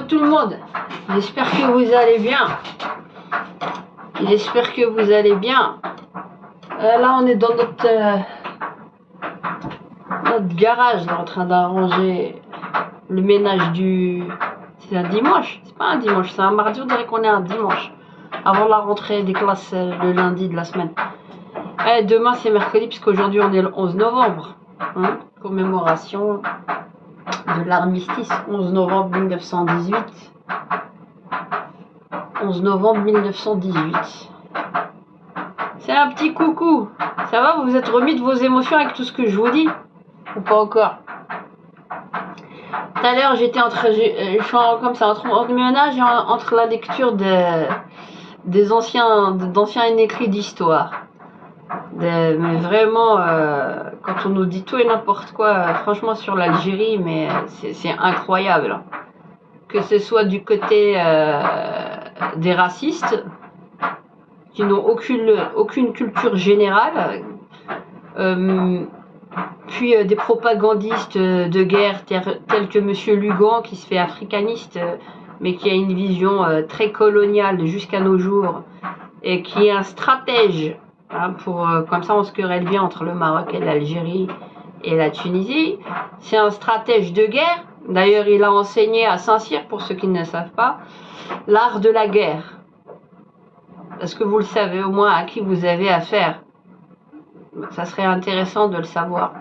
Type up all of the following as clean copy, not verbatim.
Bonjour tout le monde, j'espère que vous allez bien. J'espère que vous allez bien. Là on est dans notre garage, là, en train d'arranger le ménage du... C'est un dimanche? C'est pas un dimanche, c'est un mardi, on dirait qu'on est un dimanche. Avant la rentrée des classes le lundi de la semaine. Demain c'est mercredi puisqu'aujourd'hui on est le 11 novembre. Hein, commémoration de l'armistice, 11 novembre 1918. 11 novembre 1918. C'est un petit coucou. Ça va, vous vous êtes remis de vos émotions avec tout ce que je vous dis? Ou pas encore? Tout à l'heure, j'étais entre... je suis comme ça, entre ménage et entre la lecture d'anciens écrits d'histoire. Mais vraiment, quand on nous dit tout et n'importe quoi, franchement, sur l'Algérie, mais c'est incroyable. Que ce soit du côté des racistes, qui n'ont aucune culture générale, puis des propagandistes de guerre tels que Monsieur Lugan, qui se fait africaniste, mais qui a une vision très coloniale jusqu'à nos jours, et qui est un stratège, hein, comme ça on se querelle bien entre le Maroc et l'Algérie et la Tunisie. C'est un stratège de guerre. D'ailleurs, il a enseigné à Saint-Cyr, pour ceux qui ne le savent pas, l'art de la guerre. Est-ce que vous le savez au moins à qui vous avez affaire? Ça serait intéressant de le savoir.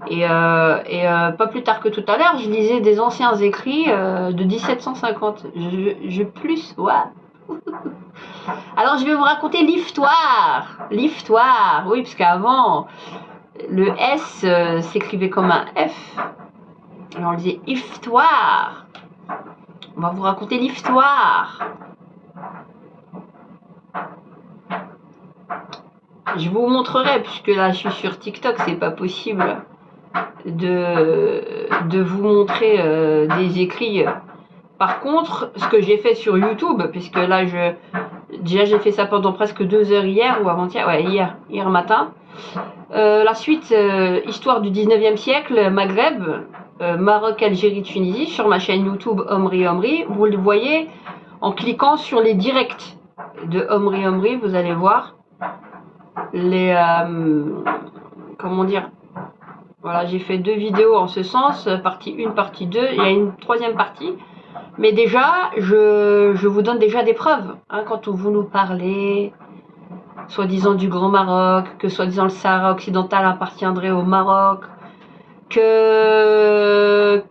Et pas plus tard que tout à l'heure, je lisais des anciens écrits de 1750. Ouais. Alors, je vais vous raconter l'histoire. L'histoire, oui, parce qu'avant, le S s'écrivait comme un F. Alors, on disait histoire. On va vous raconter l'histoire. Je vous montrerai, puisque là je suis sur TikTok, c'est pas possible de vous montrer des écrits. Par contre, ce que j'ai fait sur YouTube, puisque là déjà j'ai fait ça pendant presque 2 heures hier ou avant-hier, ouais, hier matin. La suite, histoire du 19e siècle, Maghreb, Maroc, Algérie, Tunisie, sur ma chaîne YouTube Omri Omri. Vous le voyez en cliquant sur les directs de Omri Omri, vous allez voir les comment dire, voilà, j'ai fait 2 vidéos en ce sens, partie 1, partie 2, il y a une 3e partie, mais déjà je vous donne déjà des preuves, hein, quand vous nous parlez soi-disant du Grand Maroc, que soi-disant le Sahara occidental appartiendrait au Maroc, que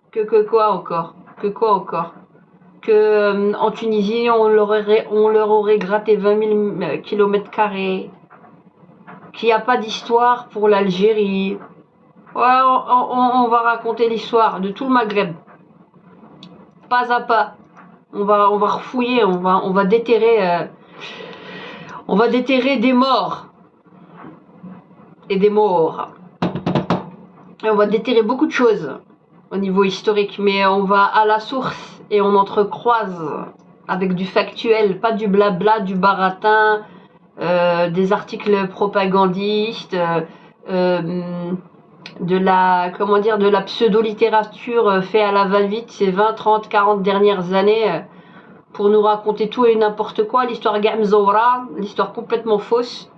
quoi encore, que en Tunisie on leur aurait gratté 20 000 km², qu'il n'y a pas d'histoire pour l'Algérie. Ouais, on va raconter l'histoire de tout le Maghreb, pas à pas. On va refouiller, on va déterrer des morts et des morts. Et on va déterrer beaucoup de choses au niveau historique, mais on va à la source et on entrecroise avec du factuel, pas du blabla, du baratin, des articles propagandistes, de la pseudo-littérature fait à la va-vite ces 20, 30, 40 dernières années pour nous raconter tout et n'importe quoi, l'histoire Gamzora, l'histoire complètement fausse.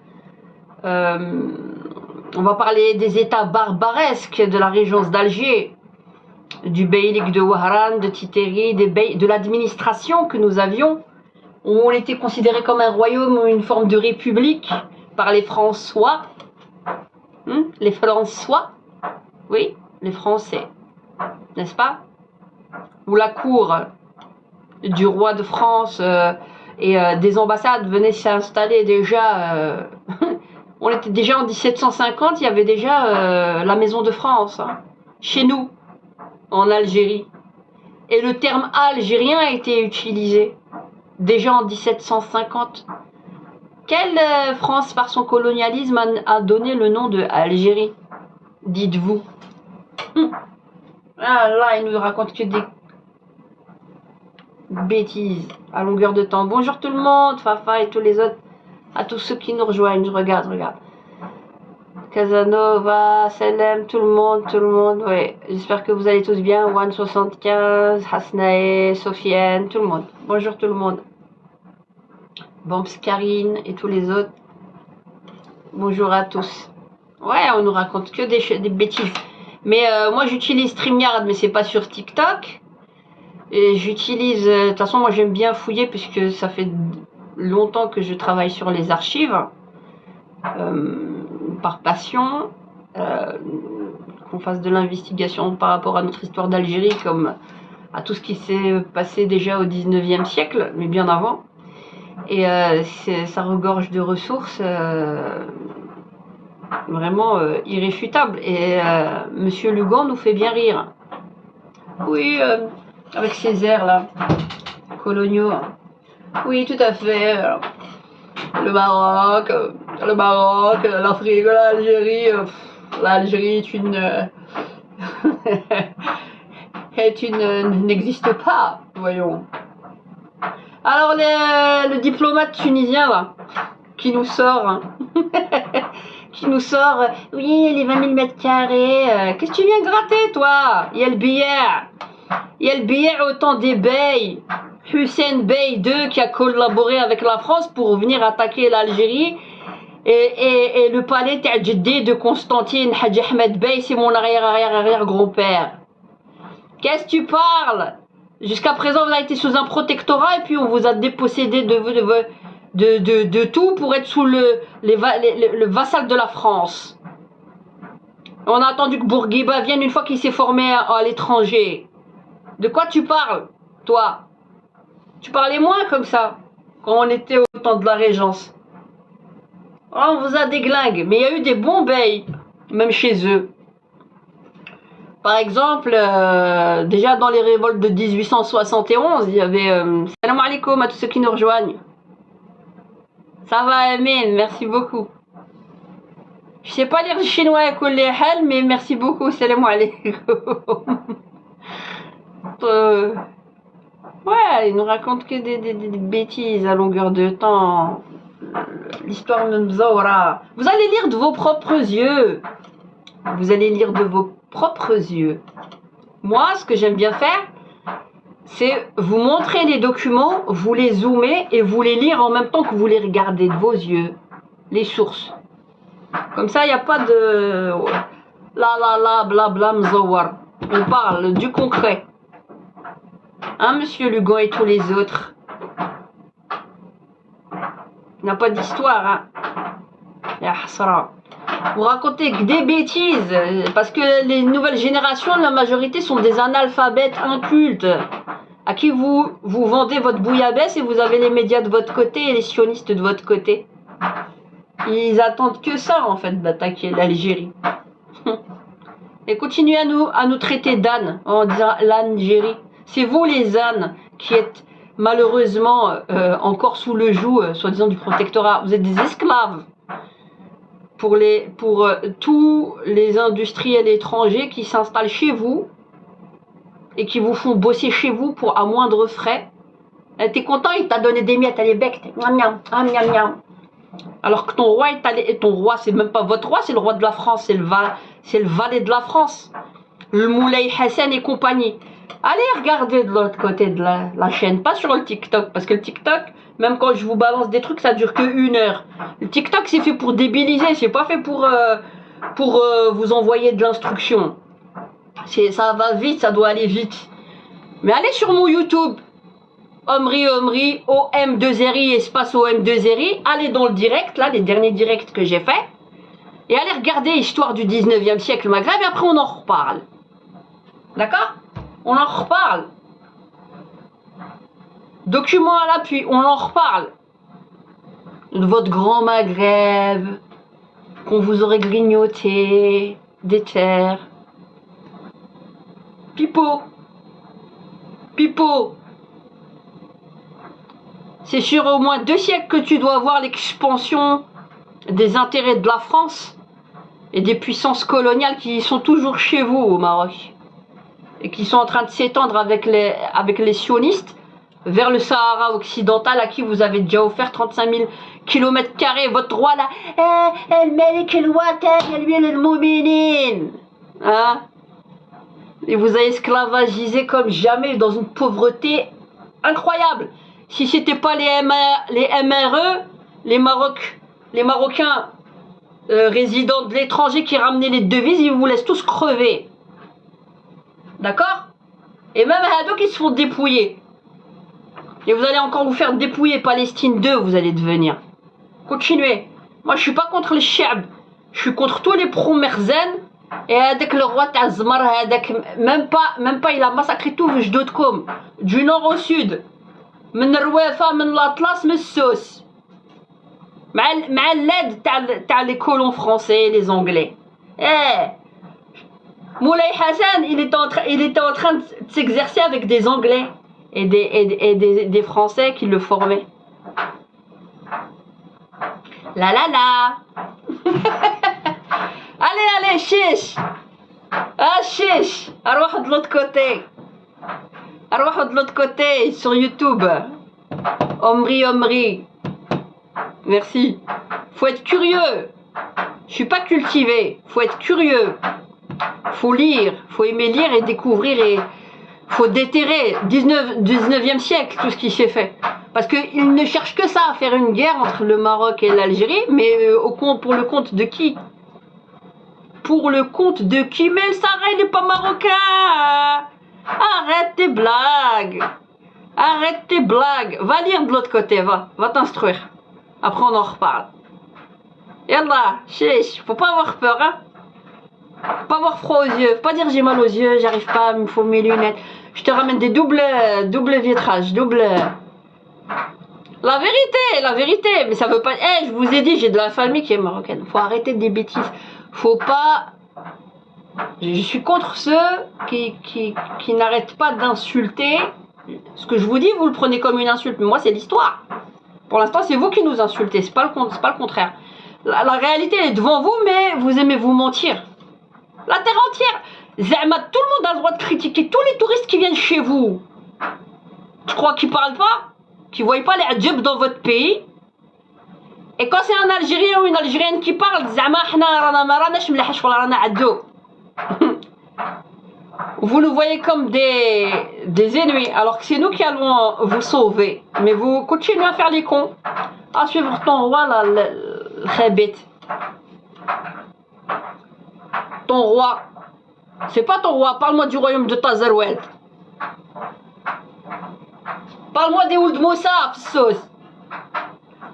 On va parler des états barbaresques de la régence d'Alger, du beylik de Wahran, de Titeri, de l'administration que nous avions, où on était considéré comme un royaume ou une forme de république par les François. Les François, oui, les Français, n'est-ce pas? Où la cour du roi de France et des ambassades venaient s'installer déjà. On était déjà en 1750, il y avait déjà la maison de France, hein, chez nous, en Algérie. Et le terme algérien a été utilisé déjà en 1750. Quelle France, par son colonialisme, a donné le nom de Algérie? Dites-vous. Ah là, il nous raconte que des bêtises à longueur de temps. Bonjour tout le monde, Fafa et tous les autres, à tous ceux qui nous rejoignent. Je regarde. Casanova, Salem, tout le monde, ouais. J'espère que vous allez tous bien. One75, Hasnae, Sofiane, tout le monde. Bonjour tout le monde. Bombs, Karine et tous les autres. Bonjour à tous. Ouais, on nous raconte que des bêtises. Mais moi j'utilise StreamYard, mais c'est pas sur TikTok. Et j'utilise... de toute façon, moi j'aime bien fouiller puisque ça fait longtemps que je travaille sur les archives. Par passion, qu'on fasse de l'investigation par rapport à notre histoire d'Algérie, comme à tout ce qui s'est passé déjà au 19e siècle, mais bien avant. Et ça regorge de ressources vraiment irréfutables. Et Monsieur Lugan nous fait bien rire. Oui, avec ses airs là, coloniaux. Oui, tout à fait. Le Maroc, l'Afrique, l'Algérie. L'Algérie n'existe pas, voyons. Alors le diplomate tunisien là, qui nous sort, oui, les 20 000 mètres carrés, qu'est-ce que tu viens gratter toi? Il y a le billet au temps des beys. Hussein Bey II qui a collaboré avec la France pour venir attaquer l'Algérie. Et le palais Ta'jeddi de Constantine Hadj Ahmed Bey, c'est mon arrière grand-père. Qu'est-ce que tu parles? Jusqu'à présent, vous avez été sous un protectorat et puis on vous a dépossédé de tout pour être sous le vassal de la France. On a attendu que Bourguiba vienne une fois qu'il s'est formé à l'étranger. De quoi tu parles, toi? Tu parlais moins comme ça, quand on était au temps de la Régence. Oh, on vous a déglingué, mais il y a eu des bons beys, même chez eux. Par exemple, déjà dans les révoltes de 1871, il y avait salam alaikum à tous ceux qui nous rejoignent. Ça va, Amin, merci beaucoup. Je sais pas lire chinois à Hal, mais merci beaucoup, salam alaikum. Ouais, il nous raconte que des bêtises à longueur de temps. L'histoire de Mzaoura. Vous allez lire de vos propres yeux. Vous allez lire de vos propres yeux. Moi, ce que j'aime bien faire, c'est vous montrer les documents, vous les zoomer et vous les lire en même temps que vous les regardez de vos yeux. Les sources. Comme ça, il n'y a pas de... blabla, Mzaoura. On parle du concret. Hein, Monsieur Lugan et tous les autres. Il n'y a pas d'histoire, hein. Ya hasra. Vous racontez que des bêtises, parce que les nouvelles générations, la majorité sont des analphabètes incultes, à qui vous vendez votre bouillabaisse et vous avez les médias de votre côté et les sionistes de votre côté. Ils attendent que ça, en fait, d'attaquer l'Algérie. Et continuez à nous traiter d'ânes, en disant l'Algérie. C'est vous les ânes qui êtes malheureusement encore sous le joug, soi-disant, du protectorat. Vous êtes des esclaves pour tous les industriels étrangers qui s'installent chez vous et qui vous font bosser chez vous à moindre frais. T'es content, il t'a donné des miettes à l'ébec. Alors que ton roi, c'est même pas votre roi, c'est le roi de la France, c'est le valet de la France. Le Moulay Hassan et compagnie. Allez regarder de l'autre côté de la chaîne, pas sur le TikTok, parce que le TikTok, même quand je vous balance des trucs, ça dure que 1 heure. Le TikTok, c'est fait pour débiliser, c'est pas fait pour vous envoyer de l'instruction. Ça va vite, ça doit aller vite. Mais allez sur mon YouTube, Omri, OM2RI, espace OM2RI, allez dans le direct, là, les derniers directs que j'ai fait, et allez regarder l'histoire du 19e siècle Maghreb, et après on en reparle. D'accord? On en reparle. Documents à l'appui, on en reparle. De votre grand Maghreb, qu'on vous aurait grignoté, des terres. Pipo. C'est sur au moins 2 siècles que tu dois voir l'expansion des intérêts de la France et des puissances coloniales qui sont toujours chez vous au Maroc. Et qui sont en train de s'étendre avec les sionistes vers le Sahara occidental à qui vous avez déjà offert 35 000 km². Votre roi là, El-Malik el-Watan, el-Mil el-Mouminin. Hein? Et vous avez esclavagisé comme jamais dans une pauvreté incroyable. Si c'était pas les MRE, les Marocains résidents de l'étranger qui ramenaient les devises, ils vous laissent tous crever. D'accord? Et même Hado qui se font dépouiller. Et vous allez encore vous faire dépouiller. Palestine 2, vous allez devenir. Continuez. Moi, je suis pas contre les Chab. Je suis contre tous les pro-Merzen. Et avec le roi Tazmar, même pas, il a massacré tout Vjdoudkoum. Du nord au sud. من الروافة من l'Atlas من السوس مع l'aide تاع les colons français et les anglais. Moulay Hassan, il était en train de s'exercer avec des anglais et des français qui le formaient. La la la. Allez, chiche. Ah, chiche. أروح de l'autre côté. أروح de l'autre côté sur YouTube. Omri. Merci. Faut être curieux. Je suis pas cultivé. Faut être curieux. Faut lire. Faut aimer lire et découvrir et faut déterrer 19e siècle tout ce qui s'est fait. Parce qu'ils ne cherchent que ça, à faire une guerre entre le Maroc et l'Algérie, mais pour le compte de qui? Pour le compte de qui? Mais le Sahara, il n'est pas marocain. Arrête tes blagues. Va lire de l'autre côté, va t'instruire. Après, on en reparle. Yallah, chiche, faut pas avoir peur, hein. Faut pas avoir froid aux yeux. Faut pas dire j'ai mal aux yeux, j'arrive pas, il me faut mes lunettes. Je te ramène des double vitrages, La vérité, mais ça veut pas... je vous ai dit, j'ai de la famille qui est marocaine. Faut arrêter des bêtises. Faut pas... Je suis contre ceux qui n'arrêtent pas d'insulter. Ce que je vous dis, vous le prenez comme une insulte. Mais moi, c'est l'histoire. Pour l'instant, c'est vous qui nous insultez. C'est pas le contraire. La réalité, elle est devant vous, mais vous aimez vous mentir. La terre entière. Zama, tout le monde a le droit de critiquer tous les touristes qui viennent chez vous. Tu crois qu'ils parlent pas? Qu'ils voient pas les adjeb dans votre pays? Et quand c'est un Algérien ou une Algérienne qui parle, Zama, vous nous voyez comme des ennemis, alors que c'est nous qui allons vous sauver. Mais vous continuez à faire les cons, à suivre ton roi là, le khabit. Ton roi, c'est pas ton roi. Parle-moi du royaume de Tazarwelt. Parle-moi des Ould Moussa, Fsous.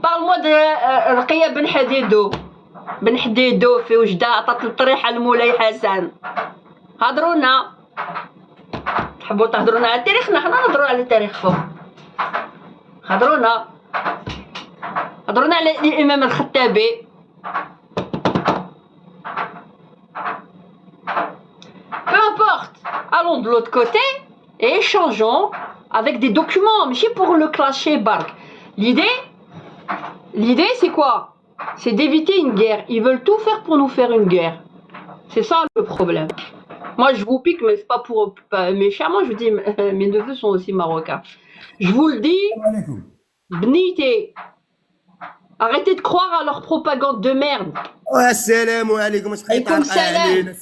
Parle-moi de Rqia Ben Hadidou في وجدة عطات الطريحة لمولاي حسن. هضرونا تحبوا تهضرونا على تاريخنا، حنا نهضروا على تاريخكم. هضرونا على الإمام الخطابي. Peu importe, allons de l'autre côté et échangeons avec des documents, mais c'est pour le clasher Bark. L'idée c'est quoi? C'est d'éviter une guerre. Ils veulent tout faire pour nous faire une guerre. C'est ça le problème. Moi je vous pique, mais c'est pas pour méchamment, je vous dis, mes neveux sont aussi marocains. Je vous le dis, Bnité, arrêtez de croire à leur propagande de merde. السلام عليكم. عليكم السلام.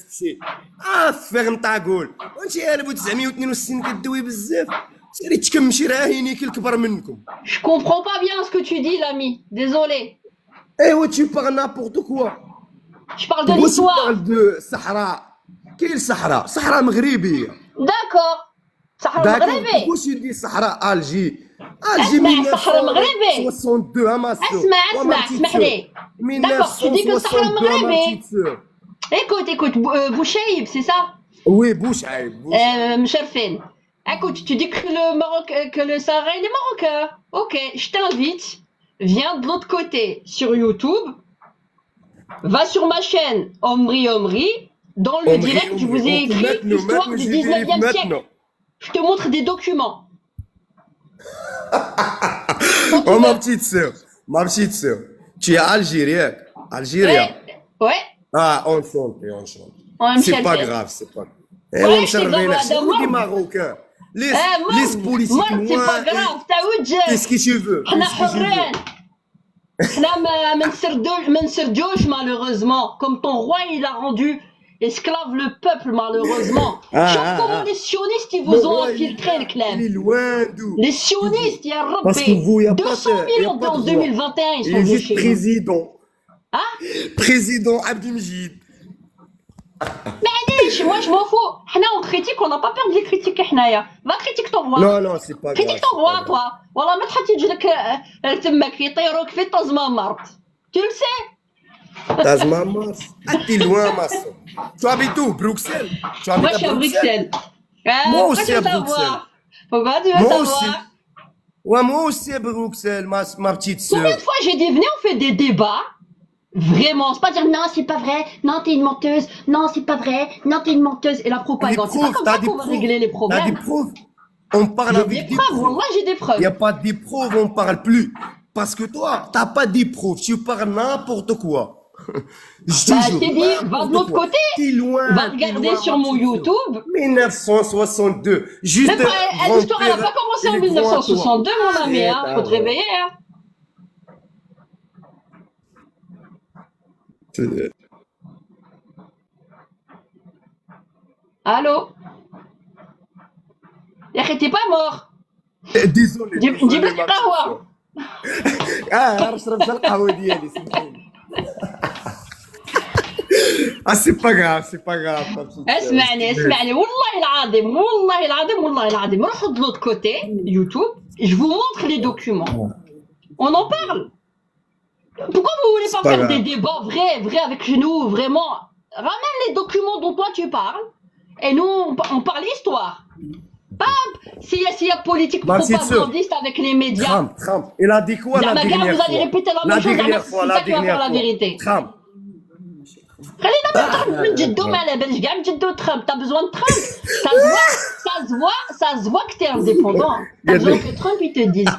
فهم طاقول وانت يا 1962 كدوي بزاف. سيري تكمشي راهيني كي الكبر منكم. Je comprends pas bien ce que tu dis, l'ami. Désolé. ايوا tu parles n'importe quoi. Je parle de l'histoire. Tu parles de Sahara. كاين صحراء مغربية. D'accord. Sahara مغربي. واش يدي صحراء الجي اسمع صحراء مغربي. 62 ماسو. اسمح لي. D'accord, tu dis que Sahara مغربي. Écoute, Bouchaïb, c'est ça? Oui, Bouchaïb. Mcherfin. Écoute, tu dis que le Maroc, que le Sahara il est marocain. Ok, je t'invite. Viens de l'autre côté sur YouTube. Va sur ma chaîne Omri. Dans le direct, je vous ai écrit l'histoire du 19e siècle. Je te montre des documents. Oh ma petite sœur, tu es algérienne. Ouais. Ah, enchanté. C'est pas grave. Ouais, je t'ai Marocain. laisse politique Mort, c'est pas loin. grave. T'as où Jack? Qu'est-ce que tu veux? حنا Qu'est-ce que tu veux? حرين. حنا ما نسردوش malheureusement. Comme ton roi, il a rendu esclave le peuple malheureusement. Chaque comment les sionistes ils vous ont infiltré le Il clan. est loin d'où? Les sionistes, il y a Parce que vous, il n'y a pas 200 de. Il y a 000 pas en de roi. 2021, ils Il sont est venus juste chez nous. président. Hein? Président Abdelmjid. معليش moi je m'en fous. حنا on critique, on n'a pas peur de les critiquer حنايا. Va critique ton roi. Non, non, c'est pas grave. critique ton roi toi. والله ما تحط يجي لك تمك يطيروك في طزمامرت. Tu le sais? T'as ma masse. Ah, t'es loin, ma soeur. Tu habites où? Bruxelles? Tu Moi habites je suis à Bruxelles. Moi Pourquoi aussi tu veux à Bruxelles. savoir? Pourquoi tu veux Moi savoir? aussi. Ouais, moi aussi à Bruxelles, ma petite soeur. Combien de fois j'ai dit venez on fait des débats? Vraiment, c'est pas dire non c'est pas vrai, non t'es une menteuse, non c'est pas vrai, non t'es une menteuse et la Des propagande. C'est pas preuves, comme t'as ça des qu'on va preuves. régler les T'as des problèmes. preuves. On parle J'ai avec des des preuves, preuves. moi j'ai des Il preuves. n'y a pas des preuves, on parle plus. Parce que toi, t'as pas des preuves, tu parles n'importe quoi. Je te Bah, jure, je t'ai dit, va de n'importe l'autre quoi. côté, T'es loin. va t'es regarder loin, sur ma mon petite sœur. YouTube. 1962. Juste. Même pas, l'histoire elle a pas commencé en 1962 mon ami, hein. Faut te réveiller hein. Allô? يا t'es pas mort. Désolé. نجيب لك قهوة. نشرب القهوة ديالي سمحيلي. C'est pas grave, c'est pas grave. اسمعني والله العظيم روحوا de l'autre côté YouTube, je vous montre les documents. On en parle. Pourquoi vous voulez pas faire des débats vrais avec nous, vraiment? Ramène les documents dont toi tu parles et nous on parle histoire. Pas s'il y a politique propagandiste avec les médias. Trump. Il a dit quoi la dernière fois? Vous allez répéter la même chose, c'est ça qui va faire la vérité. Trump. خلينا من ترامب من جدو ما على بالش كاع من جدو ترامب. T'as besoin de Trump. Ça se voit que t'es indépendant. T'as besoin que Trump il te dise.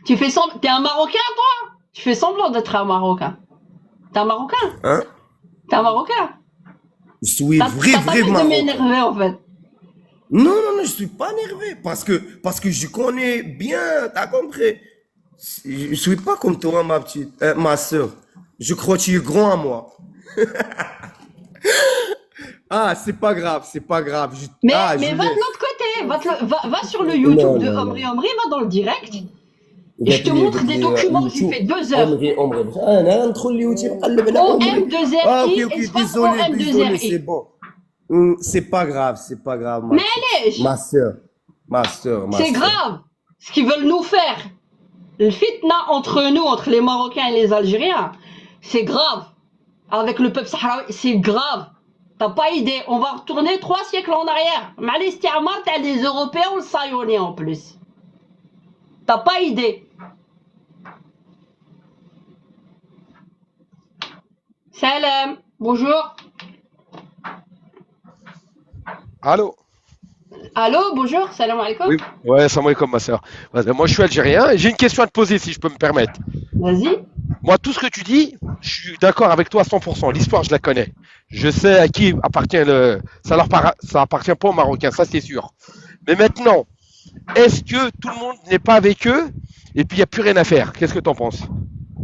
Tu fais semblant. T'es un Marocain toi? Tu fais semblant d'être un Marocain. T'es un Marocain? Hein? T'es un Marocain? Je suis T'as pas de m'énerver en fait. Non, je suis pas énervé parce que je connais bien, t'as compris. Je suis pas comme toi, ma soeur. Je crois que tu es grand à moi. Ah, c'est pas grave. Mais va de l'autre côté, va sur le YouTube de Omri, va dans le direct. Et je te montre des documents, tu fais 2 heures. OM2RI, espace OM2RI. C'est bon. C'est pas grave, Mais allez, ma soeur. C'est grave. Ce qu'ils veulent nous faire. Le fitna entre nous, entre les Marocains et les Algériens, c'est grave. Avec le peuple sahraoui, c'est grave. T'as pas idée. On va retourner 3 siècles en arrière. Mais l'istimar, t'as les Européens ou le Sayoni en plus. T'as pas idée. Salam. Bonjour. Allô, bonjour. Salam alaikum. Oui, ouais, salam alaikum ma soeur. Moi je suis algérien et j'ai une question à te poser si je peux me permettre. Vas-y. Moi tout ce que tu dis, je suis d'accord avec toi à 100%. L'histoire je la connais. Je sais à qui appartient ça appartient pas aux Marocains, ça c'est sûr. Mais maintenant, est-ce que tout le monde n'est pas avec eux et puis il n'y a plus rien à faire? Qu'est-ce que tu en penses?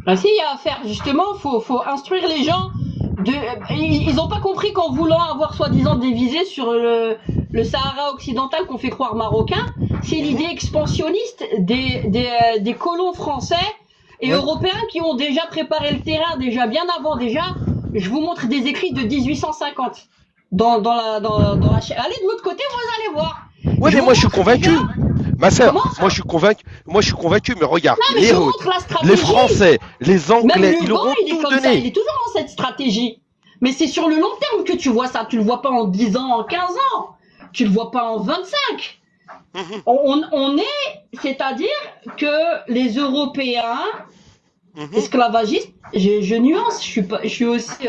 Ben si, il y a à faire. Justement, faut instruire les gens. Ils n'ont pas compris qu'en voulant avoir soi-disant des visées sur le Sahara occidental qu'on fait croire marocain, c'est l'idée expansionniste des colons français et européens qui ont déjà préparé le terrain, déjà bien avant. Je vous montre des écrits de 1850 dans la chaîne. Allez de l'autre côté, vous allez voir. Ouais, mais moi je suis convaincu. Ma sœur, moi je suis convaincu, mais regarde, non, mais les Russes, les Français, les Anglais, ils auront tout donné. Il est toujours dans cette stratégie. Mais c'est sur le long terme que tu vois ça. Tu le vois pas en 10 ans, en 15 ans. Tu le vois pas en 25. On est, c'est-à-dire que les Européens esclavagistes, je nuance, je suis aussi,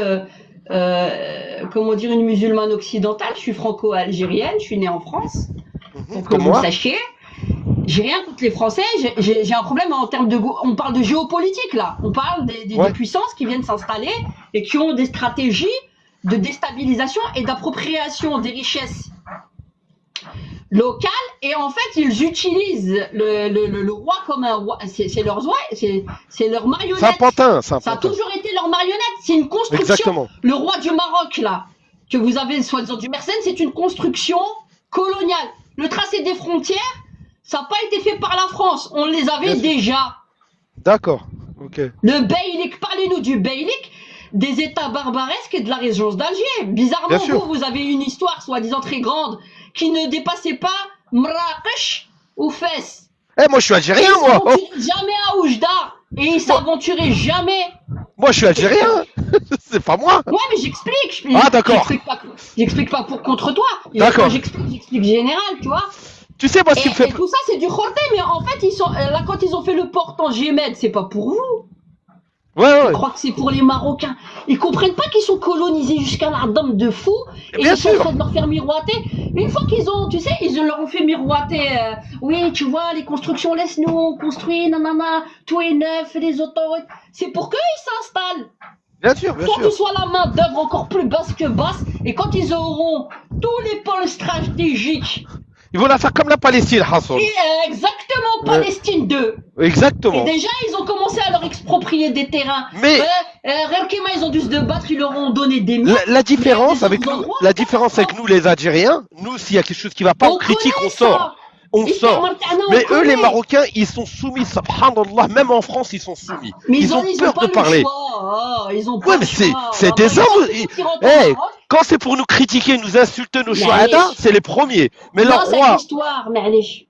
comment dire, une musulmane occidentale, je suis franco-algérienne, je suis née en France. Donc, Comme vous moi. sachiez. J'ai rien contre les Français, j'ai un problème en termes de... On parle de géopolitique là, on parle des puissances qui viennent s'installer et qui ont des stratégies de déstabilisation et d'appropriation des richesses locales. Et en fait, ils utilisent le roi comme un roi. C'est leur roi, c'est leur marionnette. C'est un pantin, c'est un Ça a pantin. toujours été leur marionnette. C'est une construction. Exactement. Le roi du Maroc, là, que vous avez soi-disant du Mersenne, c'est une construction coloniale. Le tracé des frontières, ça n'a pas été fait par la France. On les avait Bien sûr. déjà. D'accord. Ok. Le Beylik, parlez-nous du Beylik, des États barbaresques et de la régence d'Alger. Bizarrement, Bien sûr. vous avez une histoire soi-disant très grande qui ne dépassait pas Marrakech ou Fès. Eh, moi, je suis Et algérien, ils moi. Oh, s'aventuraient jamais à Oujda. Et ils s'aventuraient jamais. moi, je suis algérien. C'est pas moi. Ouais, mais j'explique. Ah, d'accord. J'explique pas pour contre toi. D'accord. Quand j'explique général, tu vois. Tu sais, moi, ce qui Et, me fait. et tout ça, c'est du khorté, mais en fait, ils sont là quand ils ont fait le port en Gémed, c'est pas pour vous. Ouais, Je ouais. crois que c'est pour les Marocains. Ils comprennent pas qu'ils sont colonisés jusqu'à la dame de fou. Et Bien ils sont en sûr. train de leur faire miroiter. Une fois qu'ils ont, tu sais, ils leur ont fait miroiter. Oui, tu vois, les constructions, laisse-nous, on construit, nanana, tout est neuf, les autoroutes. C'est pour qu'ils s'installent. Bien sûr, bien Quand sûr. ils soient la main d'œuvre encore plus basse que basse, et quand ils auront tous les pôles stratégiques, Ils vont la faire comme la Palestine, Hassan. et exactement Palestine 2. Et Exactement. déjà, ils ont commencé à leur exproprier des terrains. Mais Relkema, ils ont dû se débattre, ils leur ont donné des miettes. la différence Mais avec des nous, endroits, la différence avec nous, les Algériens, nous, s'il y a quelque chose qui va pas, on critique, connaît on sort. ça. On Et sort. Martana, on Mais eux, connaît. les Marocains, ils sont soumis, subhanallah, même en France, ils sont soumis. Mais Ils ont peur pas de le parler. choix. Ils ont pas Ouais, le mais choix. c'est des hommes. Ils rentrent au Hey, Maroc. quand c'est pour nous critiquer, nous insulter, nos Mais chouhada, allez. c'est les premiers. Mais leur Non, c'est roi, une histoire, mais allez.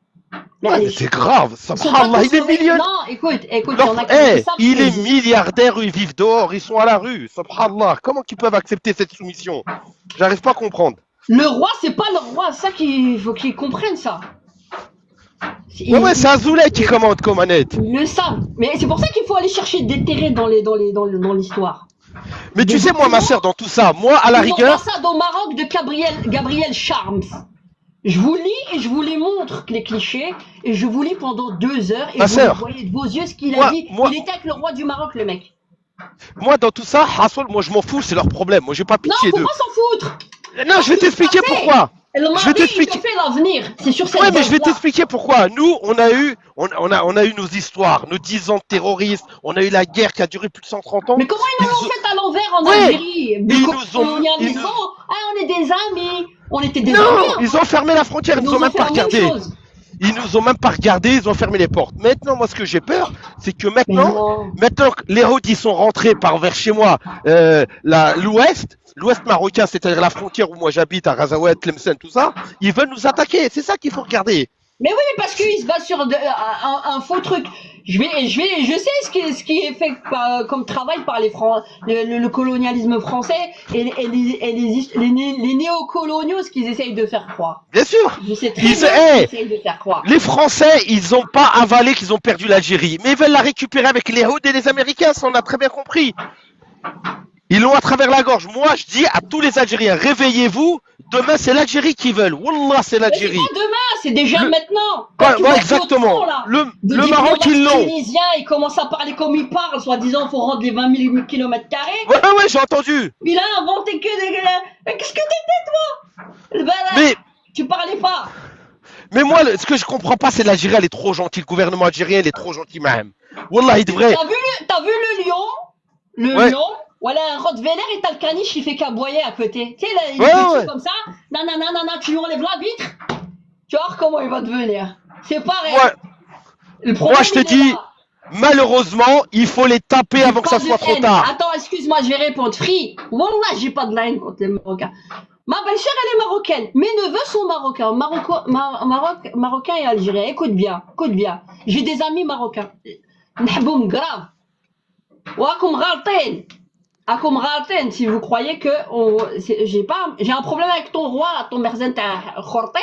ouais, mais c'est grave. Ils sont pas Subhanallah, il est consolés. millionnaire. Non, écoute, il y Leur- en a qui hey, savent il que- est milliardaire, ils vivent dehors, ils sont à la rue. Subhanallah, comment ils peuvent accepter cette soumission? J'arrive pas à comprendre. Le roi, c'est pas le roi, ça qu'il faut qu'ils comprennent ça. Ouais, ouais, c'est Azoulay qui commande comme manette. Ils le savent. Mais c'est pour ça qu'il faut aller chercher des terrains dans l'histoire. Mais tu Des sais, moi, ma documents. sœur, dans tout ça, moi, à la rigueur, L'ambassade au Maroc de Gabriel Charms. Je vous lis et je vous les montre, les clichés, et je vous lis pendant 2 heures, et Ma vous sœur. voyez de vos yeux ce qu'il Moi- a dit. moi- Il était avec le roi du Maroc, le mec. moi, dans tout ça, Hassol, moi, je m'en fous, c'est leur problème. Moi, j'ai pas Non, pitié faut d'eux. pas s'en foutre. Non, je vais t'expliquer pourquoi. Le Je vais Mahdi, il t'expliquer. te fait l'avenir. C'est sur cette Ouais, mais je vais base-là. t'expliquer pourquoi. Nous, on a eu nos histoires, nos 10 ans de terrorisme, on a eu la guerre qui a duré plus de 130 ans. Mais comment ils nous Ils l'ont ont- fait à l'envers en Ouais. Algérie? Ils nous ont- colonialisme. ils nous- Ah, on est des amis. On était des Non, amis. ils ont fermé la frontière, ils nous ont même fait pas la même regardé. chose. Ils nous ont même pas regardé, ils ont fermé les portes. Maintenant, moi, ce que j'ai peur, c'est que Mais maintenant, non. que les routes ils sont rentrés par vers chez moi, l'ouest marocain, c'est-à-dire la frontière où moi j'habite, à Razaouet, Tlemcen, tout ça, ils veulent nous attaquer. C'est ça qu'il faut regarder. Mais oui, parce qu'ils se basent sur un faux truc. Je sais ce qui est fait comme travail par le colonialisme français et les néocoloniaux, ce qu'ils essayent de faire croire. Bien sûr. Je sais très Ils- bien ce hey, qu'ils essayent de faire croire. Les Français, ils ont pas avalé qu'ils ont perdu l'Algérie, mais ils veulent la récupérer avec les Houthis et les Américains, ça on a très bien compris. Ils l'ont à travers la gorge. Moi, je dis à tous les Algériens, réveillez-vous. Demain, c'est l'Algérie qui veulent. Wallah, c'est Mais c'est l'Algérie. pas demain, c'est déjà Le- maintenant. Ouais, Quand tu ouais, vois exactement. Macron, là, Le des Maroc, diplomates ils l'ont. tunisiens, ils commencent à parler comme ils parlent, soi-disant, faut rendre les 20 000 km². Ouais, ouais, j'ai entendu. Il a inventé que des... Mais qu'est-ce que t'étais, toi? Ben là, Mais, tu parlais pas. mais moi, ce que je comprends pas, c'est l'Algérie, elle est trop gentille. Le gouvernement algérien, il est trop gentil, même. Wallah, il devrait. T'as vu le lion? Le Ouais. lion? Voilà, un Rottweiler et t'as le caniche, il fait qu'aboyer à côté. Tu sais, là, il Ouais, est petit ouais. comme ça. Nanana, tu lui enlèves la vitre. Tu vas voir comment il va devenir. C'est pareil. Moi, Le problème, je te il est dis, là. malheureusement, il faut les taper J'ai avant que pas ça de soit trop haine. tard. Attends, excuse-moi, je vais répondre. Free. Wallah, j'ai pas de la haine contre les Marocains. Ma belle-sœur, elle est marocaine. Mes neveux sont marocains. Marocains et algériens. Écoute bien. J'ai des amis marocains. Nahboum grave. Wakum ghaltin. Akum ghaltin, si vous croyez que j'ai un problème avec ton roi, ton merzen khorté,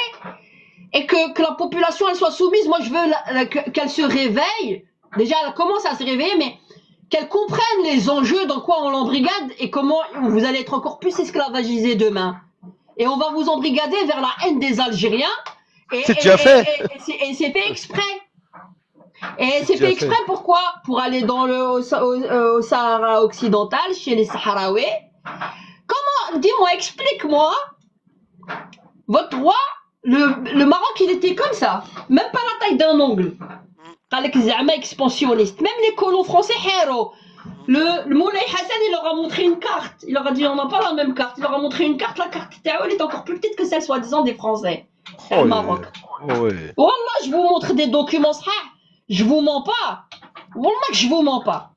et que la population elle soit soumise. Moi, je veux qu'elle se réveille. Déjà, elle commence à se réveiller, mais qu'elle comprenne les enjeux dans quoi on l'embrigade et comment vous allez être encore plus esclavagisés demain. Et on va vous embrigader vers la haine des Algériens. C'est déjà fait. Et c'est fait exprès. Et c'est déjà fait exprès fait. pourquoi? Pour aller au Sahara occidental, chez les Sahraouis. Dis-moi, explique-moi. Votre roi, le Maroc, il était comme ça. Même pas la taille d'un ongle. Avec Zama expansionniste. Même les colons français, héros. Le Moulay Hassan, il leur a montré une carte. Il leur a dit, on n'a pas la même carte. Il leur a montré une carte. La carte elle est encore plus petite que celle soi-disant des Français. Au Maroc. Ouais. Wallah, je vous montre des documents. Je vous mens pas. Wallah, que je vous mens pas.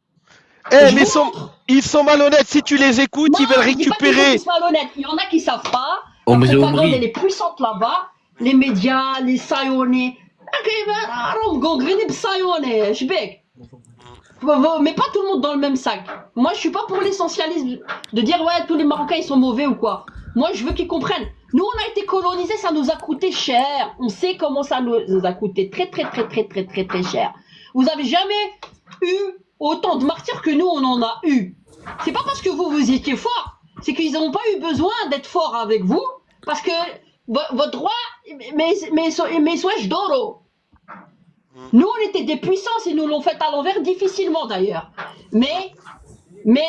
Eh, Je mais vous montre. ils sont malhonnêtes. Si tu les écoutes, Non, ils veulent je dis pas qu'ils récupérer. sont malhonnêtes. Il y en a qui savent pas. La Omri, propagande, Omri. elle est puissante là-bas. Les médias, les saillonnés. Mais pas tout le monde dans le même sac. Moi, je suis pas pour l'essentialisme de dire ouais, tous les Marocains ils sont mauvais ou quoi. Moi, je veux qu'ils comprennent. Nous, on a été colonisés, ça nous a coûté cher. On sait comment ça nous a coûté très cher. Vous avez jamais eu autant de martyrs que nous, on en a eu. C'est pas parce que vous étiez forts, c'est qu'ils n'ont pas eu besoin d'être forts avec vous, parce que votre roi, mais sois d'oro. Nous, on était des puissances et nous l'ont fait à l'envers difficilement d'ailleurs. Mais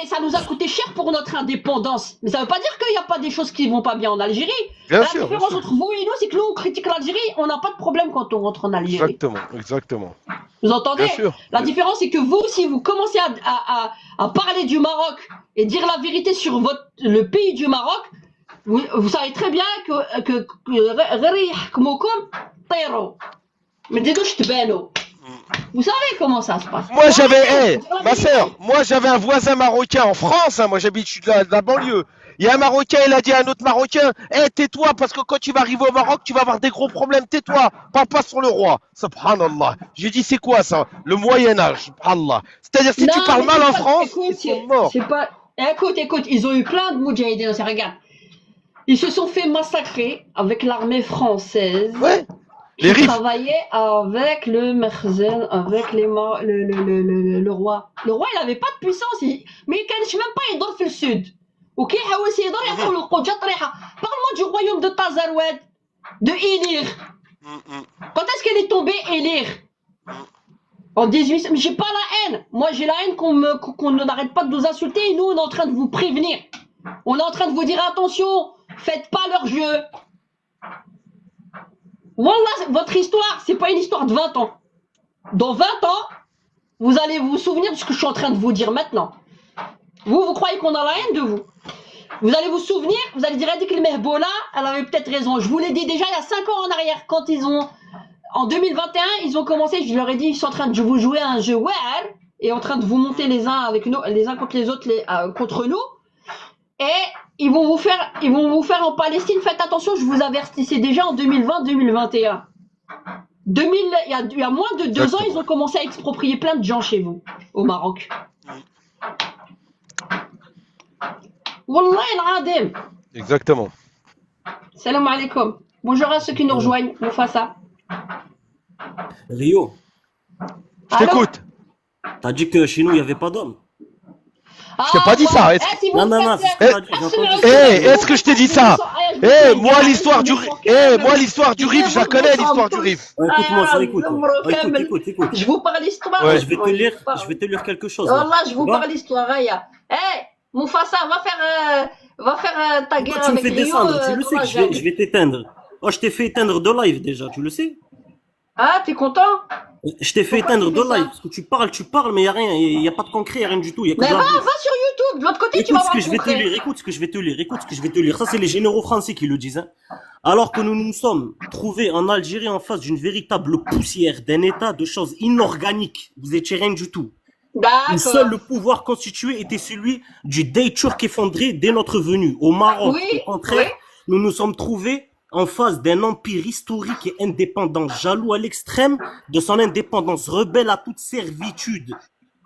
ça nous a coûté cher pour notre indépendance. Mais ça veut pas dire qu'il n'y a pas des choses qui vont pas bien en Algérie. Bien La sûr, différence bien sûr. entre vous et nous, c'est que nous, on critique l'Algérie, on n'a pas de problème quand on rentre en Algérie. Exactement. Vous entendez? Bien sûr. La différence, c'est que vous, si vous commencez à parler du Maroc et dire la vérité sur le pays du Maroc, vous savez très bien que vous savez comment ça se passe. Moi j'avais, ma sœur, moi j'avais un voisin marocain en France, hein, moi j'habite, je suis de la banlieue. Il y a un Marocain, il a dit à un autre Marocain, tais-toi parce que quand tu vas arriver au Maroc, tu vas avoir des gros problèmes, tais-toi, parle pas sur le roi. Subhanallah. J'ai dit, c'est quoi ça? Le Moyen-Âge, subhanallah. C'est-à-dire, si tu parles mal en France, ils sont morts. Écoute, ils ont eu plein de moudjahidines, regarde. Ils se sont fait massacrer avec l'armée française. Ouais. Les Ils rives. travaillaient avec le Merzen, avec le roi. Le roi, il avait pas de puissance, mais il ne même pas يدور في السود. Ok, parle-moi du royaume de Tazaroued, de Ilir. Quand est-ce qu'elle est tombée, Ilir? En 1800. Mais j'ai pas la haine. Moi, j'ai la haine qu'on n'arrête pas de nous insulter et nous, on est en train de vous prévenir. On est en train de vous dire attention, faites pas leur jeu. Wallah, votre histoire, c'est pas une histoire de 20 ans. Dans 20 ans, vous allez vous souvenir de ce que je suis en train de vous dire maintenant. Vous croyez qu'on a la haine de vous? Vous allez vous souvenir, vous allez dire que le Mehbola, elle avait peut-être raison. Je vous l'ai dit déjà il y a 5 ans en arrière, quand ils ont, en 2021, ils ont commencé, je leur ai dit, ils sont en train de vous jouer à un jeu WAR, et en train de vous monter les uns avec nous, les uns contre les autres, contre nous. Et ils vont vous faire en Palestine, faites attention, je vous avertissais déjà en 2020-2021. Il y a moins de 2 ans, ils ont commencé à exproprier plein de gens chez vous, au Maroc. Wallah al-Adim. Exactement. Salam alaikum. Bonjour à ceux qui nous rejoignent. Moufassa. Rio, Je t'écoute. t'as dit que chez nous, il n'y avait pas d'hommes. Je t'ai pas dit ça. Non, c'est ce que t'as dit, j'ai entendu. Est-ce que je t'ai dit ça? Moi l'histoire du Rif, je la connais l'histoire du Rif. Écoute-moi ça, écoute. Écoute. Je vous parle l'histoire. Ouais. Je vais te lire quelque chose. Wallah, je vous Tu vois? parle l'histoire, Raya. Moufassa, va faire ta guerre Pourquoi tu me avec fais Rio. descendre? Tu le sais que je vais t'éteindre. Oh, je t'ai fait éteindre de live déjà, tu le sais? Ah, t'es content? Je t'ai fait Pourquoi éteindre tu de fais ça? live parce que tu parles, mais il n'y a rien, il n'y a pas de concret, il n'y a rien du tout. Y a que Mais de la va bouffe. sur YouTube. De l'autre côté, tu Écoute vas ce voir que je vais te concret. lire, écoute ce que je vais te lire. Ça, c'est les généraux français qui le disent. Hein. Alors que nous nous sommes trouvés en Algérie en face d'une véritable poussière, d'un état de choses inorganiques. Vous étiez rien du tout. Où seul D'accord. le pouvoir constitué était celui du Dey turc effondré dès notre venue. Au Maroc, Oui, au contraire, oui. nous nous sommes trouvés en face d'un empire historique et indépendant, jaloux à l'extrême de son indépendance, rebelle à toute servitude.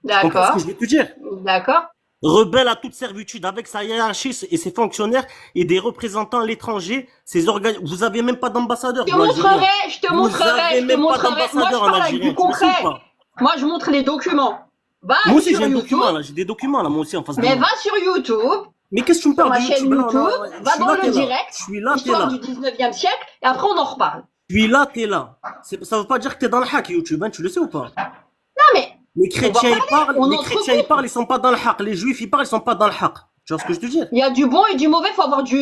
Tu comprends ce D'accord. que je vais te dire? D'accord. Rebelle à toute servitude avec sa hiérarchie et ses fonctionnaires et des représentants à l'étranger, ses organes. Vous avez même pas d'ambassadeur. Je te montrerai. Vous avez même pas Moi, d'ambassadeur je en parle avec Algérie. du Tu le sais concret. ou pas? Moi, je montre les documents. Va Moi aussi sur j'ai un YouTube. document là, j'ai des documents là, moi aussi en face de Mais moi. va sur YouTube. Mais qu'est-ce que tu me Sur parles ma de chaîne YouTube? YouTube. Non, Va dans le direct. Je suis là, t'es Histoire là. du 19e siècle. Et après, on en reparle. Je suis là, t'es là. Ça veut pas dire que t'es dans le hack YouTube, hein, tu le sais ou pas? Non, mais Les chrétiens ils parlent, on les entrecoupe. chrétiens ils parlent, ils sont pas dans le hack. Les juifs ils parlent, ils sont pas dans le hack. Tu vois ce que je veux dire? Il y a du bon et du mauvais, faut avoir en fait,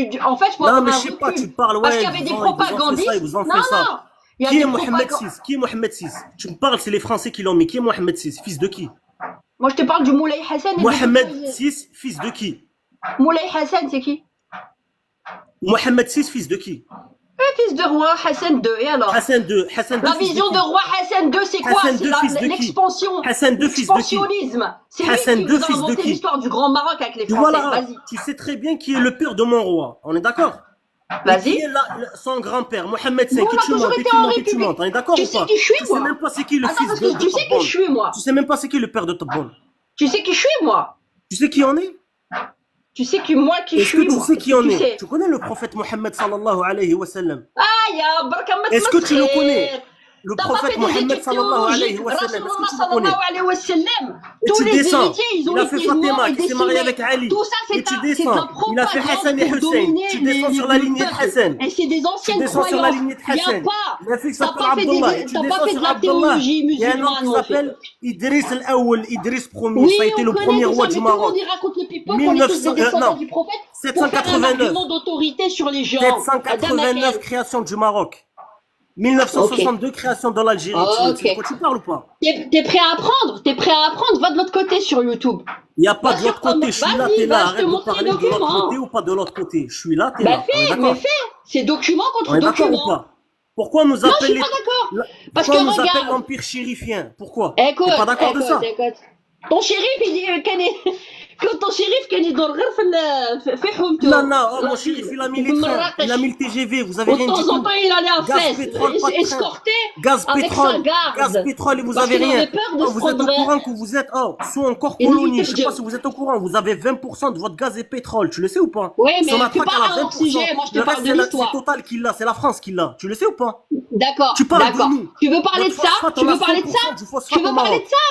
faut Non, avoir mais un je sais pas, recul. tu parles, Parce ouais, qu'il y avait des ils vous ont fait propagandistes. ça, ils vous ont Non, fait ça. non. Il y a Qui des est Mohamed propagandistes. VI? Qui est Mohamed VI? Tu me parles, c'est les Français qui l'ont mis. Qui est Mohamed VI? Fils de qui? Moi, je te parle du Moulay Hassan et Mohamed de VI, fils de qui? Moulay Hassan, c'est qui? Mohamed VI, fils de qui? Le fils de roi Hassan II. Et alors? Hassan II. Hassan II, La fils vision de de qui? roi Hassan II, c'est quoi? Hassan C'est II, fils de qui? l'expansion. Hassan II, fils de qui? L'expansionnisme. C'est lui Hassan qui II, vous a fils de inventé qui? l'histoire du Grand Maroc avec les Et Français. voilà, Vas-y. tu sais très bien qui est le père de mon roi. On est d'accord? Qui Vas-y. est son grand-père, Mohamed V, Nous, on qui a tu toujours montes, et été tu en montes, et tu République. montes. On est d'accord Tu ou sais pas? qui je suis, Tu sais moi? même pas c'est qui le Attends, fils parce de que tu sais qui Tobon. je suis, moi. Tu sais même pas c'est qui le père de Tobon. Tu sais qui je suis, moi. Tu sais qui on est? Tu sais qui moi qui je Est-ce que suis, tu moi. sais qui on Tu est? sais. Tu connais le prophète Mohammed sallallahu alayhi wa sallam? Ah, ya barka ma Est-ce que tu le tmaskhir. connais? Le T'as pas prophète fait des Mohammed études sallallahu alayhi théologiques. wa sallam, est-ce Rasulullah que tu le connais? sallallahu alayhi wa sallam. Et Tous tu les descends. héritiers, ils ont Il a fait été morts Fatima et qui s'est marié décimés. avec Ali. Tout ça, Et c'est tu de la descends. Il a fait Hassan et propagande pour Hussein. dominer Tu descends sur la le lignée de peuple. Hassan. Et c'est des Tu anciennes descends sur la croyances. lignée de Il n'y a Hassan. pas. Il a fait que T'as ça pas fait Abdullah. Et tu t'as pas descends fait sur de la Abdullah. théologie Il y a un homme musulmane, qui mon frère. s'appelle Idriss al-Awwal, Idriss Ier. Oui, Ça a été on le connaît premier tout ça, roi mais du tout le monde Maroc. y raconte le pipeau qu'on est tous des 1900, descendants non, du prophète pour faire un 789. argument d'autorité sur les gens. 789 création du Maroc. 1962 création dans l'Algérie. Ok. Tu sais de quoi tu parles ou pas? T'es prêt à apprendre? T'es prêt à apprendre? Va de l'autre côté sur YouTube. Il n'y a pas Va de l'autre sur comment- côté. Je suis là, Vas-y, t'es là. va, je te Arrête de montre les parler de l'autre documents. côté ou pas de l'autre côté. Je suis là, t'es Bah là. On est fais, d'accord? mais fais. C'est document On contre est d'accord ou document. pas? Pourquoi nous Non, je appelle suis les... pas d'accord. Parce Pourquoi que nous appelle regarde. l'Empire chérifien? Pourquoi? Écoute, T'es pas d'accord de ça? écoute. Ton shérif, il dit quand ton shérif كان يدور غير في حومته. Non, non, oh, mon shérif, il a mis les trains. Il a mis le TGV. Vous avez De rien temps dit. en temps, il allait à Gaz, Fès, pétrole, pas de train. escorté Gaz, avec pétrole. sa garde. Gaz, pétrole et vous Parce avez qu'il rien. avait peur de Oh, se vous êtes au prendre- courant que vous êtes, sous encore Il colonie. était Je sais pas vieux. si vous êtes au courant. Vous avez 20% de votre gaz et pétrole. Tu le sais ou pas? Ouais, mais Sur la tu traque, parles elle a à un 20%. sujet. Moi, je te Le parle reste, de c'est l'histoire. Total qui l'a. C'est la France qui l'a. Tu le sais ou pas? D'accord. Tu parles de D'accord. nous. Tu veux parler de Notre ça? phosphate, Tu on a veux parler de 100% ça? du phosphate Tu veux au parler Maroc. de ça?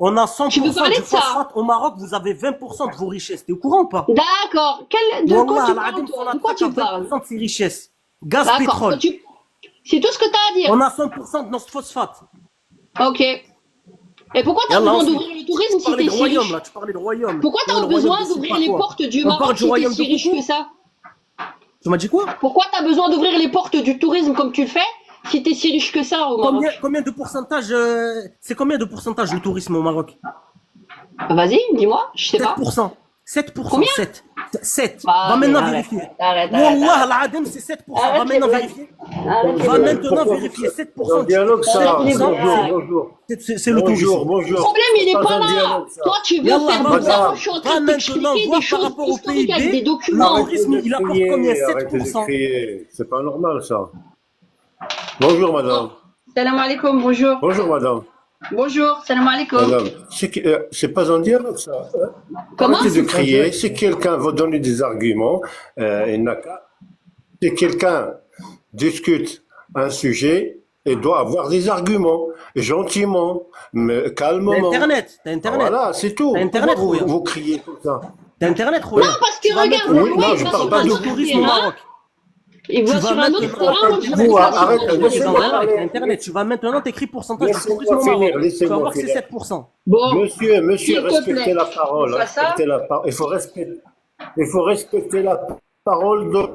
On a 100% Tu veux parler du de ça? phosphate au Maroc. Vous avez 20% de vos richesses. T'es au courant ou pas? D'accord. De quoi Wallah, tu al-Adim, parles, sur toi? la De quoi traque, tu parles? 20% de ses richesses. Gaz, D'accord. pétrole. C'est tout ce que tu as à dire. On a 100% de notre phosphate. Ok. Et pourquoi tu as Yallah, besoin ensuite, d'ouvrir le tourisme Tu si parlais t'es de si royaume, riche? là. Tu parlais de royaume. Pourquoi tu Le as royaume besoin de je sais d'ouvrir pas les quoi. portes du On Maroc parle du si t'es royaume si de riche Coucou. que ça? Tu m'as dit quoi? Pourquoi tu as besoin d'ouvrir les portes du tourisme comme tu le fais si t'es si riche que ça au Maroc? Combien de pourcentage, c'est combien de pourcentage le tourisme au Maroc? Vas-y, dis-moi, je sais pas. 7%. 7%. Combien? 7. Ah, Va maintenant arrête, vérifier. arrête, Wallah, al-Adem, c'est 7%. Va Arrête les maintenant blagues. vérifier. Arrête les Va blagues. maintenant vérifier. 7%. Un dialogue, ça. Arrête les Bonjour, blagues. bonjour. C'est le Bonjour, tourisme. Le bonjour. problème, il est C'est pas un là. dialogue, ça. Toi, tu veux Yallah, faire madame, bizarre. Moi, je suis en va train de maintenant t'expliquer voir des par choses rapport au historiques avec PIB. des documents. Arrêtez tourisme, de il apporte crier, combien? arrêtez de 7%. crier. C'est pas normal, ça. Bonjour, madame. Salam alaikum, bonjour. Bonjour, madame. Bonjour, salam alaikum. Madame, c'est pas un dialogue, ça. Comment? Arrêtez de crier. Si quelqu'un va donner des arguments, il n'a qu'à. Si quelqu'un discute un sujet, il doit avoir des arguments, gentiment, mais T'as calmement. Internet. T'as Internet. Voilà, c'est tout. T'as Internet, Pourquoi Rouya. vous criez comme ça? T'as Internet, Rouya. Non, parce que Tu vas regarde, mettre- Oui, non, je parle pas de de tourisme au Maroc. Il Tu va vas sur un autre maintenant- terrain, moi, je Vous, vais pas arrête, sur un autre laissez-moi terrain. parler. Avec Internet, tu vas maintenant t'écris pourcentage du Laissez-moi tourisme au finir, Maroc. Tu vas laissez-moi voir que c'est finir. 7%. Bon, Monsieur, S'il te respectez plaît. la parole. Soit ça. Respectez la parole. Il faut respecter la parole d'autrui.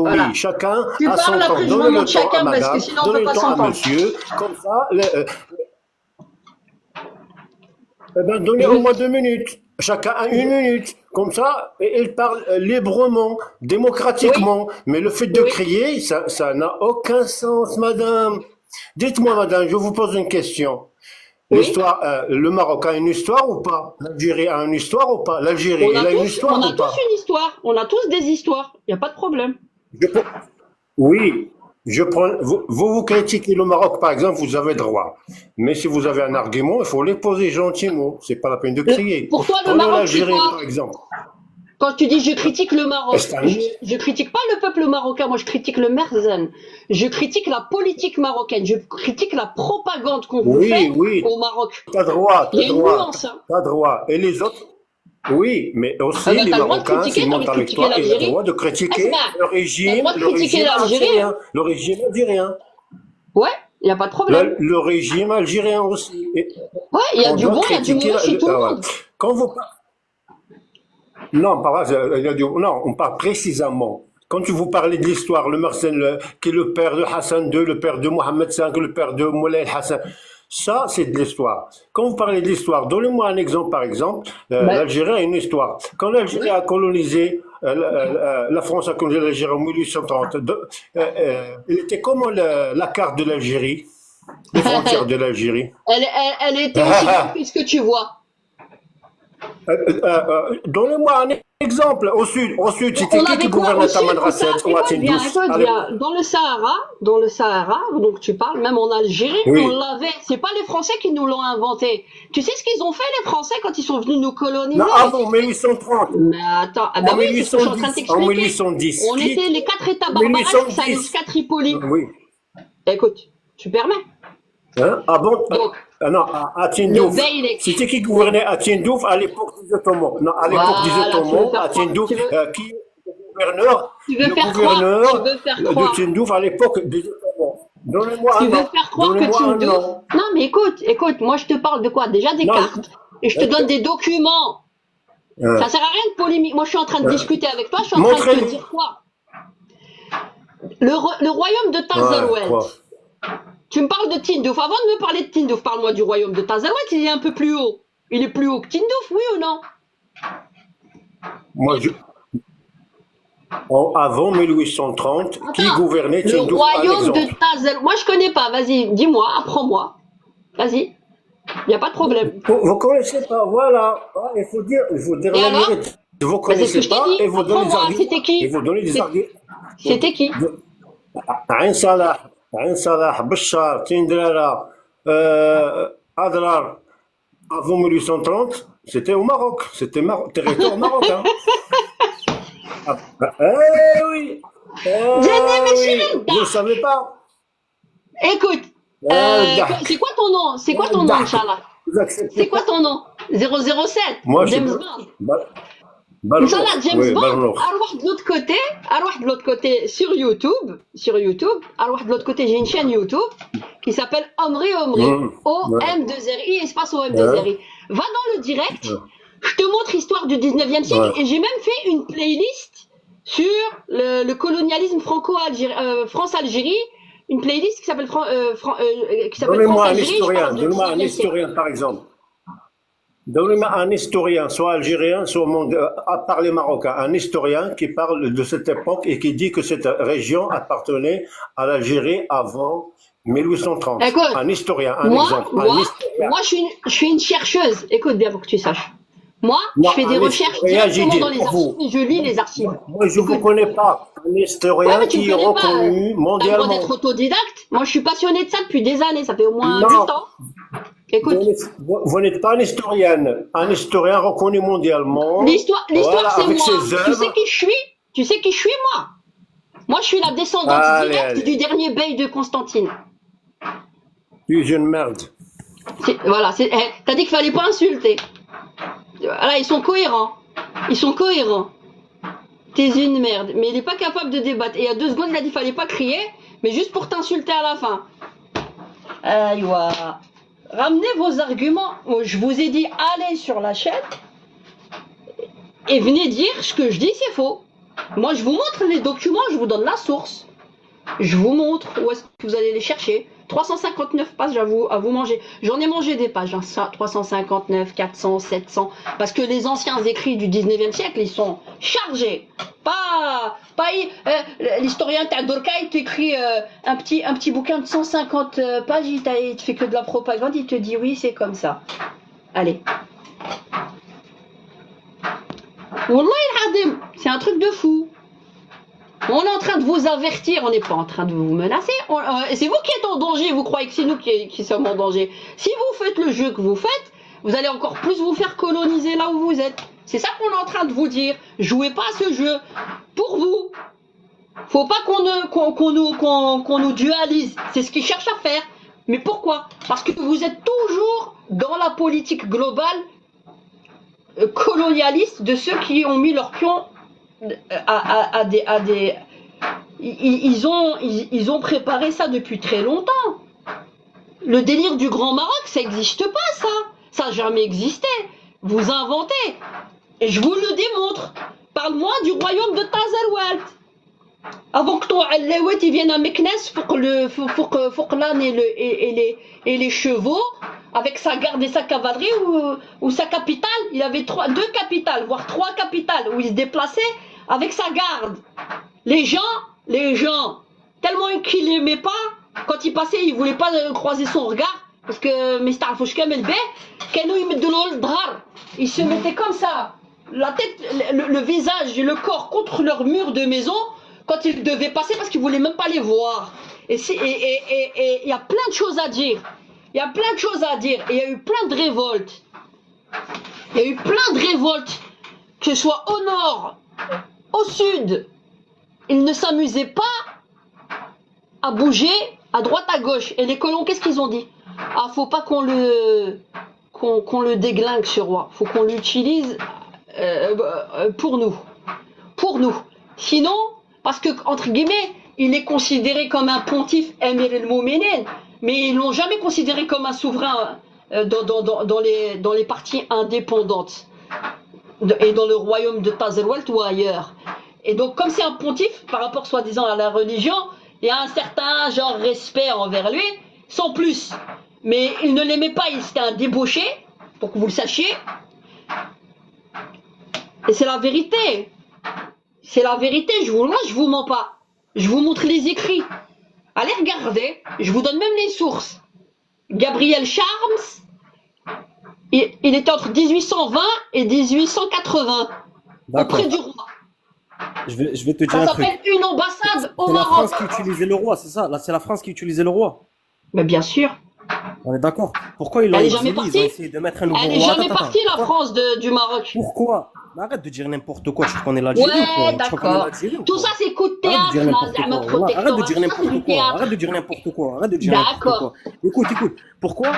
Voilà. Chacun Tu a son parles, temps. après je Donnez le remonte temps chacun à parce que madame, sinon on donnez peut le pas temps à s'entendre. monsieur. Comme ça, eh ben, donnez au moins 2 minutes. Chacun a 1 minute. Comme ça, et il parle librement, démocratiquement. Mais le fait de Oui. crier, ça n'a aucun sens, madame. Dites-moi, madame, je vous pose une question. Oui. L'histoire, le Maroc a une histoire ou pas? L'Algérie a une histoire ou pas? L'Algérie, On elle a une a histoire ou pas? tous une histoire. On a tous des histoires. Il n'y a pas de problème. Je prends- Oui, vous critiquez le Maroc, par exemple, vous avez droit. Mais si vous avez un argument, il faut les poser gentiment. C'est pas la peine de crier. Pour toi, le Prenez Maroc, c'est l'Algérie, quoi? par exemple. Quand tu dis je critique le Maroc, Est-ce que- je critique pas le peuple marocain, moi je critique le Merzen. Je critique la politique marocaine, je critique la propagande qu'on vous Oui, fait oui. au Maroc. T'as droit, Il y a t'as une droit. nuance, hein. T'as droit. Et les autres? Oui, mais aussi Ah bah, les t'as le droit de Marocains, critiquer, s'ils t'as montent envie de avec critiquer toi, ils ont le l'Algérie. droit de critiquer Asma, le t'as le régime, droit de critiquer l'Algérie. algérien. Le régime algérien. Ouais, il n'y a pas de problème. Le régime algérien aussi. Et Ouais, il y a on du doit bon, il y a du critiquer mauvais chez tout le ah ouais. monde. Quand vous, Non, non, on parle précisément. Quand vous parlez de l'histoire, le Mersenne, qui est le père de Hassan II, le père de Mohamed V, le père de Moulay Hassan, ça, c'est de l'histoire. Quand vous parlez de l'histoire, donnez-moi un exemple, par exemple. Ben, L'Algérie a une histoire. Quand l'Algérie a colonisé, la France a colonisé l'Algérie en 1830, il était comment la carte de l'Algérie, les frontières de l'Algérie? elle était aussi grande que tu vois. Donnez-moi un exemple. Au sud, c'était On qui avait quoi gouvernait au sud? Tamanrasset ou à Écoute bien, Tindouf écoute bien. Dans le Sahara, donc tu parles, même en Algérie, on Oui. l'avait. C'est pas les Français qui nous l'ont inventé. Tu sais ce qu'ils ont fait, les Français, quand ils sont venus nous coloniser? Non, avant 1830. Mais attends, ah ben En oui, c'est ce que je suis en train de 1810. En t'expliquer. 1810. On était les 4 États En barbares qui s'allaient 1810. jusqu'à Tripoli. Oui. Écoute, tu permets? Hein? Ah bon? Donc, Non, à le Tindouf. Beylik. C'était qui gouvernait à Tindouf à l'époque des Ottomans? Non, à l'époque des Voilà, tu veux Ottomans, faire à croire, Tindouf, tu veux, qui est tu veux le faire croire, tu gouverneur veux faire de croire. Tindouf à l'époque des Ottomans. Donnez-moi Tu un veux nom. faire croire que Donnez-moi un Tindouf... nom. Non, mais écoute, moi je te parle de quoi? Déjà des Non. cartes. Et je te donne des documents. Hein. Ça sert à rien de polémique. Moi je suis en train de discuter avec toi, je suis en train de te Montrez-nous. dire quoi? Le royaume de Ouais, Tazarouet. quoi? Tu me parles de Tindouf. Avant de me parler de Tindouf, parle-moi du royaume de Tazarouet, il est un peu plus haut. Il est plus haut que Tindouf, oui ou non? Moi, avant 1830, qui Attends, gouvernait le Tindouf, un royaume de exemple? Tazarouet. Moi je connais pas, vas-y, dis-moi, apprends-moi. Vas-y, il n'y a pas de problème. Vous connaissez pas, voilà. Ah, il faut dire Et la alors? vérité. Vous Ben, c'est ce que connaissez je t'ai pas dit. et vous donnez des Apprends-moi, arguments. c'était qui? Et vous donnez des arguments. C'était qui? Ain Salah, Bachar, Tindrara, Adrar, avant 1830, c'était au Maroc. C'était territoire marocain. Eh oui! Jenny Oui! Michel. Vous ne savez pas? Écoute, Dak. c'est quoi ton nom? C'est quoi ton nom, Dak. Inch'Allah? Vous acceptez C'est quoi pas? ton nom? 007? Moi, je James sais Bond. pas. Barlour. Inch'Allah, James Oui, Bond. Barlour. Arwah de l'autre côté sur YouTube. Arwah de l'autre côté, j'ai une chaîne YouTube qui s'appelle Omri. Ouais. O-M-2-R-I, espace O-M-2-R-I. Va dans le direct. Je te montre histoire du 19e siècle Ouais. et j'ai même fait une playlist sur le colonialisme France-Algérie. Une playlist qui s'appelle Donnez-moi un France-Algérie. historien. Donnez-moi un historien, par exemple. Donnez-moi un historien, soit algérien, soit à part les Marocains, un historien qui parle de cette époque et qui dit que cette région appartenait à l'Algérie avant 1830. Écoute, Un historien, un Moi, exemple. moi, Un historien. moi, je suis une chercheuse. Écoute bien pour que tu saches. Moi, Moi, je fais des un recherches historien, j'ai directement dit, dans les pour vous. archives. Je lis les archives. Moi, je ne vous Écoute. connais pas. Un Ouais, historien mais tu qui me est connais pas. reconnu T'as le droit mondialement. d'être autodidacte. Moi, je suis passionnée de ça depuis des années. Ça fait au moins Non. 8 ans. Écoute, Vous n'êtes pas un historienne. Un historien reconnu mondialement. l'histoire, Voilà, c'est avec moi. ses Tu sais œuvres. qui je suis? Tu sais qui je suis, moi? Moi, je suis la descendante Allez, directe allez. du dernier bey de Constantine. Tu es une merde. Voilà, t'as dit qu'il fallait pas insulter. Voilà, ils sont cohérents. Ils sont cohérents. T'es une merde. Mais il est pas capable de débattre. Et il y a 2 secondes, il a dit qu'il fallait pas crier, mais juste pour t'insulter à la fin. Aïwa. Ramenez vos arguments. Moi, je vous ai dit, allez sur la chaîne et venez dire ce que je dis, c'est faux. Moi, je vous montre les documents, je vous donne la source. Je vous montre où est-ce que vous allez les chercher. 359 pages à vous manger. J'en ai mangé des pages, hein, ça, 359, 400, 700. Parce que les anciens écrits du 19e siècle, ils sont chargés. L'historien Tadorka, il t'écrit un petit bouquin de 150 pages, il te fait que de la propagande, il te dit oui, c'est comme ça. Allez. Wallah, il c'est un truc de fou. On est en train de vous avertir, on n'est pas en train de vous menacer. C'est vous qui êtes en danger, vous croyez que c'est nous qui sommes en danger. Si vous faites le jeu que vous faites, vous allez encore plus vous faire coloniser là où vous êtes. C'est ça qu'on est en train de vous dire. Jouez pas à ce jeu. Pour vous. Faut pas qu'on nous dualise. C'est ce qu'ils cherchent à faire. Mais pourquoi? Parce que vous êtes toujours dans la politique globale colonialiste de ceux qui ont mis leur pion à des ils ont préparé ça depuis très longtemps. Le délire du Grand Maroc, ça n'existe pas, ça n'a jamais existé. Vous inventez. Et je vous le démontre. Parle-moi du royaume de Tazerwelt. Avant que ton Alouette il vienne à Meknes, faut que l'âne et les chevaux, avec sa garde et sa cavalerie ou sa capitale, il avait deux capitales, voire trois capitales, où il se déplaçait avec sa garde. Les gens, tellement qu'il n'aimait pas, quand il passait, il ne voulait pas croiser son regard, parce que il se mettait comme ça, la tête, le visage et le corps contre leur mur de maison, quand ils devaient passer, parce qu'ils ne voulaient même pas les voir. Et il y a plein de choses à dire. Il y a plein de choses à dire. Et il y a eu plein de révoltes. Il y a eu plein de révoltes, que ce soit au nord, au sud. Ils ne s'amusaient pas à bouger à droite, à gauche. Et les colons, qu'est-ce qu'ils ont dit? Ah, faut pas qu'on le déglingue, ce roi. Faut qu'on l'utilise pour nous. Pour nous. Sinon, parce que, entre guillemets, il est considéré comme un pontife Emir el-Moumenen, mais ils l'ont jamais considéré comme un souverain dans les parties indépendantes et dans le royaume de Tazerwelt ou ailleurs. Et donc, comme c'est un pontife, par rapport soi-disant à la religion, il y a un certain genre respect envers lui, sans plus. Mais il ne l'aimait pas, c'était un débauché, pour que vous le sachiez. Et c'est la vérité. C'est la vérité, moi je vous mens pas. Je vous montre les écrits. Allez regarder, je vous donne même les sources. Gabriel Charms, il était entre 1820 et 1880, auprès du roi. Je vais te dire Ça un truc. s'appelle une ambassade au C'est la Maroc. France qui utilisait le roi, c'est ça? Là, c'est la France qui utilisait le roi. Mais bien sûr. On est d'accord. Pourquoi ils l'ont Elle est exilé? jamais Ils ont partie. essayé de mettre un nouveau Elle est roi. jamais Attends, partie, la attends. France du Maroc. Pourquoi? Mais arrête de dire n'importe quoi. Tu connais l'Algérie ou quoi? Ouais, Tu connais d'accord. l'Algérie ou Tout quoi? ça, c'est coup de Arrête de théâtre, dire là, n'importe Zama quoi. Voilà, arrête de dire protectorat. Ça, c'est n'importe du quoi. théâtre. Arrête de dire n'importe quoi. Arrête de dire n'importe D'accord. quoi. Écoute. Pourquoi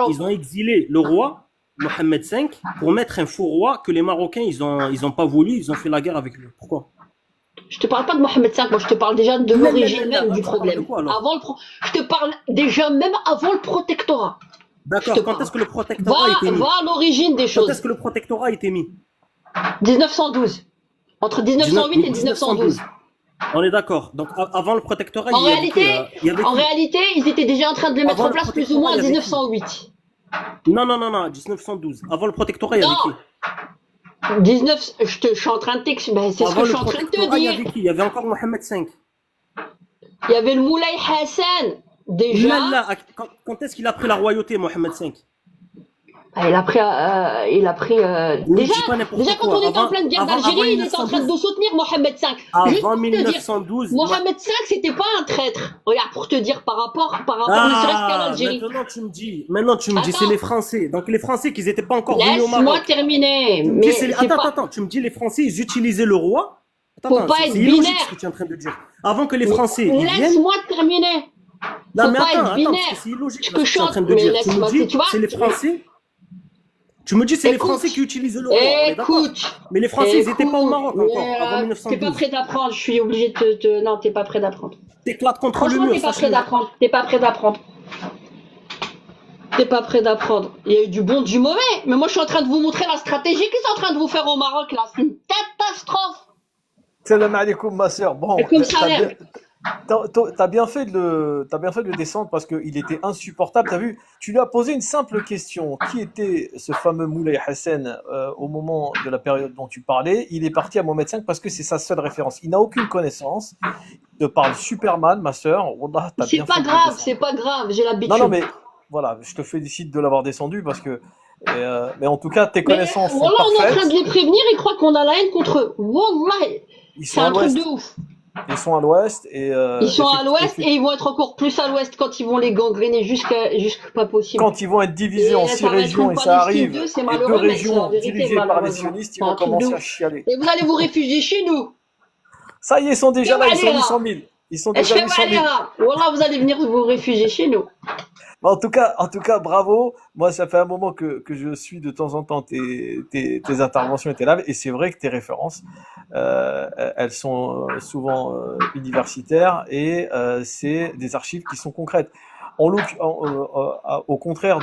ils ont exilé le roi Mohamed V pour mettre un faux roi que les Marocains ils ont pas voulu, ils ont fait la guerre avec lui. Pourquoi? Je te parle pas de Mohamed V, moi je te parle déjà de l'origine même du Tu parles de problème. quoi, alors? Je te parle déjà même avant le protectorat. D'accord, quand est-ce que le protectorat a été mis? Va à l'origine des Quand choses. est-ce que le protectorat a été mis? 1912. Entre 1908 et 1912. On est d'accord. Donc avant le protectorat, En il y avait réalité, il y avait en réalité, ils étaient déjà en train de le mettre Avant en le place plus ou moins en protectorat, il y avait 1908. Non, 1912. Avant le protectorat, il y avait Non. qui? 19, je suis en train de t'expliquer, ben, c'est ce Avant que je le suis en train de protectorat, te il y dire. avait qui? Il y avait encore Mohamed V. Il y avait le Moulay Hassan, déjà. Là, quand est-ce qu'il a pris la royauté, Mohamed V? Ah, il a pris, Ne déjà, dis pas n'importe déjà quand quoi. on était en Avant- pleine guerre avant d'Algérie, il était en train 1912. de soutenir Mohamed V. Juste Avant pour te dire, 1912. Mohamed V, c'était pas un traître. Regarde, pour te dire par rapport ne serait-ce qu'à l'Algérie. Maintenant tu me dis, Attends. c'est les Français. Donc les Français qui n'étaient pas encore venus au Laisse-moi Maroc. terminer. Tu me Mais dis, c'est attends, pas... attends, tu me dis les Français, ils utilisaient le roi. Faut pas c'est être illogique binaire. ce que tu es en train de dire. Avant que les Français ils viennent. Laisse-moi terminer. Non, Faut mais pas attends, être binaire. parce que c'est illogique Ce ce que que je tu es en suis train de mais dire. Tu laisse-moi, me dis, tu vois, c'est les Français. Tu me dis, c'est les Écoute. Français qui utilisent le roi. on est d'accord. Écoute. Mais les Français, ils n'étaient pas au Maroc encore, avant T'es 1912. pas prêt d'apprendre, je suis obligé de te... Non, t'es pas prêt d'apprendre. T'éclates contre le Franchement, mur. t'es pas ça, prêt d'apprendre. T'es pas prêt d'apprendre. T'es pas prêt d'apprendre. Il y a eu du bon, du mauvais. Mais moi, je suis en train de vous montrer la stratégie qu'ils sont en train de vous faire au Maroc, là. C'est une catastrophe. Salam alaikum, ma sœur. Bon, Et comme ça a l'air. t'as bien fait de le descendre parce qu'il était insupportable. T'as vu, tu lui as posé une simple question. Qui était ce fameux Moulay Hassan au moment de la période dont tu parlais? Il est parti à Mohamed V parce que c'est sa seule référence. Il n'a aucune connaissance. Il te parle super mal, ma sœur. Wallah, t'as C'est bien pas fait de le grave, descendre. c'est pas grave. J'ai l'habitude. Non, mais voilà, je te félicite de l'avoir descendu parce que. Mais en tout cas, tes Mais connaissances sont voilà, on est en train parfaites. de les prévenir, ils croient qu'on a la haine contre eux. Wallah, Ils c'est sont à un truc l'ouest. de ouf. Ils sont à l'ouest et Ils sont à l'ouest et ils vont être encore plus à l'ouest quand ils vont les gangréner jusqu'à pas possible. quand ils vont être divisés en Et 6 ça va être régions une et ça Palestine arrive, 2, c'est et malheureux, 2 mais c'est la régions vérité, dirigées par les malheureusement. sionistes, ils C'est vont un truc de commencer à ouf. chialer. Et vous allez vous réfugier chez nous. Ça y est, ils sont déjà Et là, ils sont allez, 800 000. Ils sont Et je déjà fais 800 000. Walera. Wallah, vous allez venir vous réfugier chez nous. Bah, en tout cas, bravo. Moi, ça fait un moment que je suis de temps en temps tes interventions et tes lives, et c'est vrai que tes références, elles sont souvent universitaires et c'est des archives qui sont concrètes. Au contraire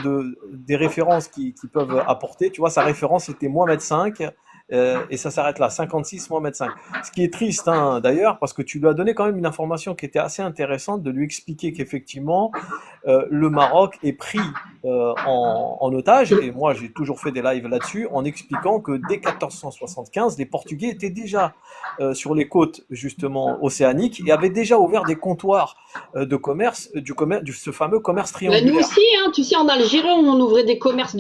des références qui peuvent apporter, tu vois, sa référence était Mohamed V, et ça s'arrête là, 56 Mohamed V. Ce qui est triste, hein, d'ailleurs, parce que tu lui as donné quand même une information qui était assez intéressante, de lui expliquer qu'effectivement, le Maroc est pris en otage, et moi j'ai toujours fait des lives là-dessus, en expliquant que dès 1475, les Portugais étaient déjà sur les côtes justement océaniques et avaient déjà ouvert des comptoirs de commerce, ce fameux commerce Bah, nous triangulaire. aussi, hein, tu sais, en Algérie, on ouvrait des commerces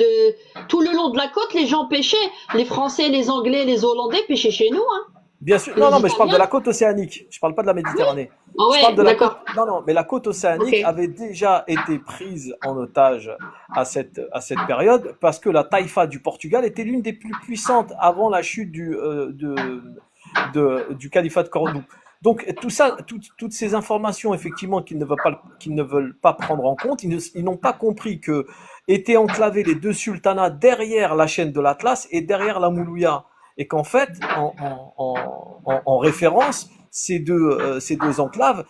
tout le long de la côte, les gens pêchaient. Les Français, les Anglais, les Hollandais pêchaient chez nous, hein. Bien sûr, Les non, mais je parle de Italiens. la côte océanique, je parle pas de la Méditerranée. Ah Je parle ouais, de la côte, d'accord. non, mais la côte océanique Ok. avait déjà été prise en otage à cette période parce que la taïfa du Portugal était l'une des plus puissantes avant la chute du califat de Cordoue. Donc tout ça, toutes ces informations effectivement qu'ils ne veulent pas prendre en compte, ils n'ont pas compris que étaient enclavés les deux sultanats derrière la chaîne de l'Atlas et derrière la Moulouya, et qu'en fait, en référence, ces deux enclaves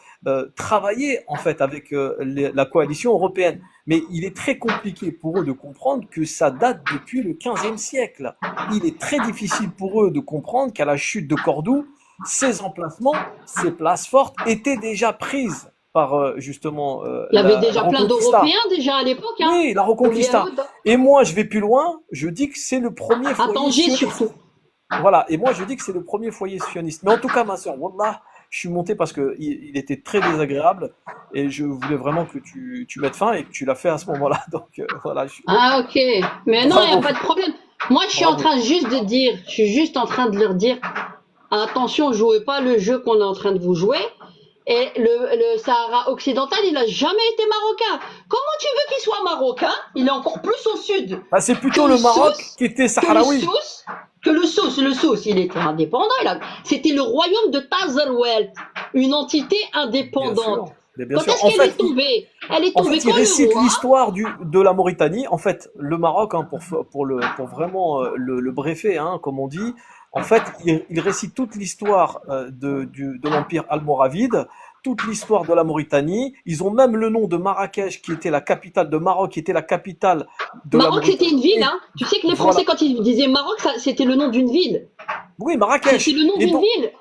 travaillaient en fait avec la coalition européenne. Mais il est très compliqué pour eux de comprendre que ça date depuis le XVe siècle. Il est très difficile pour eux de comprendre qu'à la chute de Cordoue, ces emplacements, ces places fortes étaient déjà prises par justement Il y avait la déjà plein Reconquista. d'Européens déjà à l'époque, hein. Oui, la Reconquista. Oliaoud. Et moi, je vais plus loin, je dis que c'est le premier À foyer Tanger sioniste. surtout. Voilà, et moi je dis que c'est le premier foyer sioniste. Mais en tout cas, ma soeur, wallah, je suis monté parce que il était très désagréable et je voulais vraiment que tu mettes fin, et que tu l'as fait à ce moment-là. Donc voilà, Ah ok. Mais non, il n'y a bravo, pas de problème. Moi, je suis en bravo. train juste de dire, je suis juste en train de leur dire, attention, jouez pas le jeu qu'on est en train de vous jouer. Et le Sahara occidental, il a jamais été marocain. Comment tu veux qu'il soit marocain? Il est encore plus au sud Bah, c'est que plutôt le le Maroc Sousse, qui était que le sahraoui. Sousse, le Sousse, il était indépendant. C'était le royaume de Tazarwelt, une entité Bien indépendante. sûr. Mais bien Quand sûr. est-ce En qu'elle est fait, tombée? Elle est En tombée fait, il quand le récite roi? l'histoire de la Mauritanie. En fait, le Maroc, hein, pour vraiment le briefer, hein, comme on dit, en fait, il récite toute l'histoire de l'Empire almoravide, toute l'histoire de la Mauritanie. Ils ont même le nom de Marrakech, qui était la capitale de Maroc, qui était la capitale de la Maroc, c'était une ville, Mauritanie. hein. Tu sais que les Voilà. Français, quand ils disaient Maroc, c'était le nom d'une ville. Oui, Marrakech. C'était le nom Et d'une donc, ville.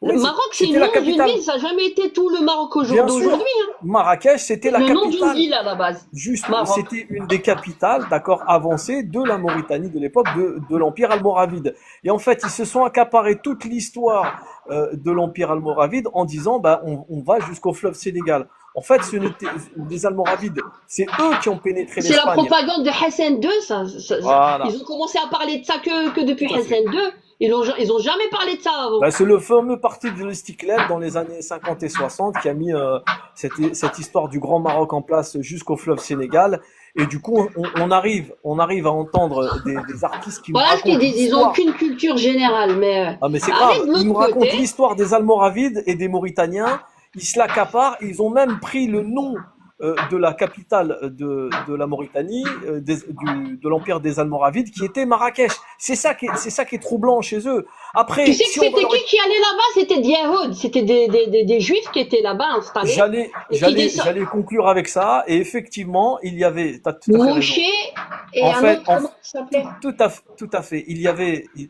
Le oui, Maroc, c'est c'était le la nom d'une capitale. ville. Ça n'a jamais été tout le Maroc Bien sûr, d'aujourd'hui, hein. Marrakech, c'était la Le nom d'une capitale. ville à la base. Juste, Maroc. c'était une des capitales, d'accord, avancées de la Mauritanie de l'époque de l'Empire almoravide. Et en fait, ils se sont accaparés toute l'histoire de l'Empire almoravide en disant, bah, on va jusqu'au fleuve Sénégal. En fait, ce n'était les Almoravides, c'est eux qui ont pénétré C'est la l'Espagne. propagande de Hassan II, Voilà. Ils ont commencé à parler de ça que depuis Tout à fait. Hassan II. Ils ont jamais parlé de ça avant. Bah, c'est le fameux parti de l'Istiklal dans les années 50 et 60 qui a mis cette histoire du Grand Maroc en place jusqu'au fleuve Sénégal. Et du coup, on arrive à entendre des artistes qui nous Voilà ce qu'ils racontent disent. Ils ont l'histoire. aucune culture générale, mais Ah, mais c'est allez grave. de Ils nous l'autre racontent côté. l'histoire des Almoravides et des Mauritaniens. Ils se l'accaparent. Ils ont même pris le nom de la capitale de la Mauritanie, de l'empire des Almoravides, qui était Marrakech. C'est ça qui est troublant chez eux. Après, Tu sais que si on va c'était leur... qui allait là-bas? C'était des Yahoud. C'était des Juifs qui étaient là-bas installés. J'allais conclure avec ça. Et effectivement, il y avait, t'as tout à fait raison. Mouché et En un fait, autre, comment ça s'appelait? tout à fait.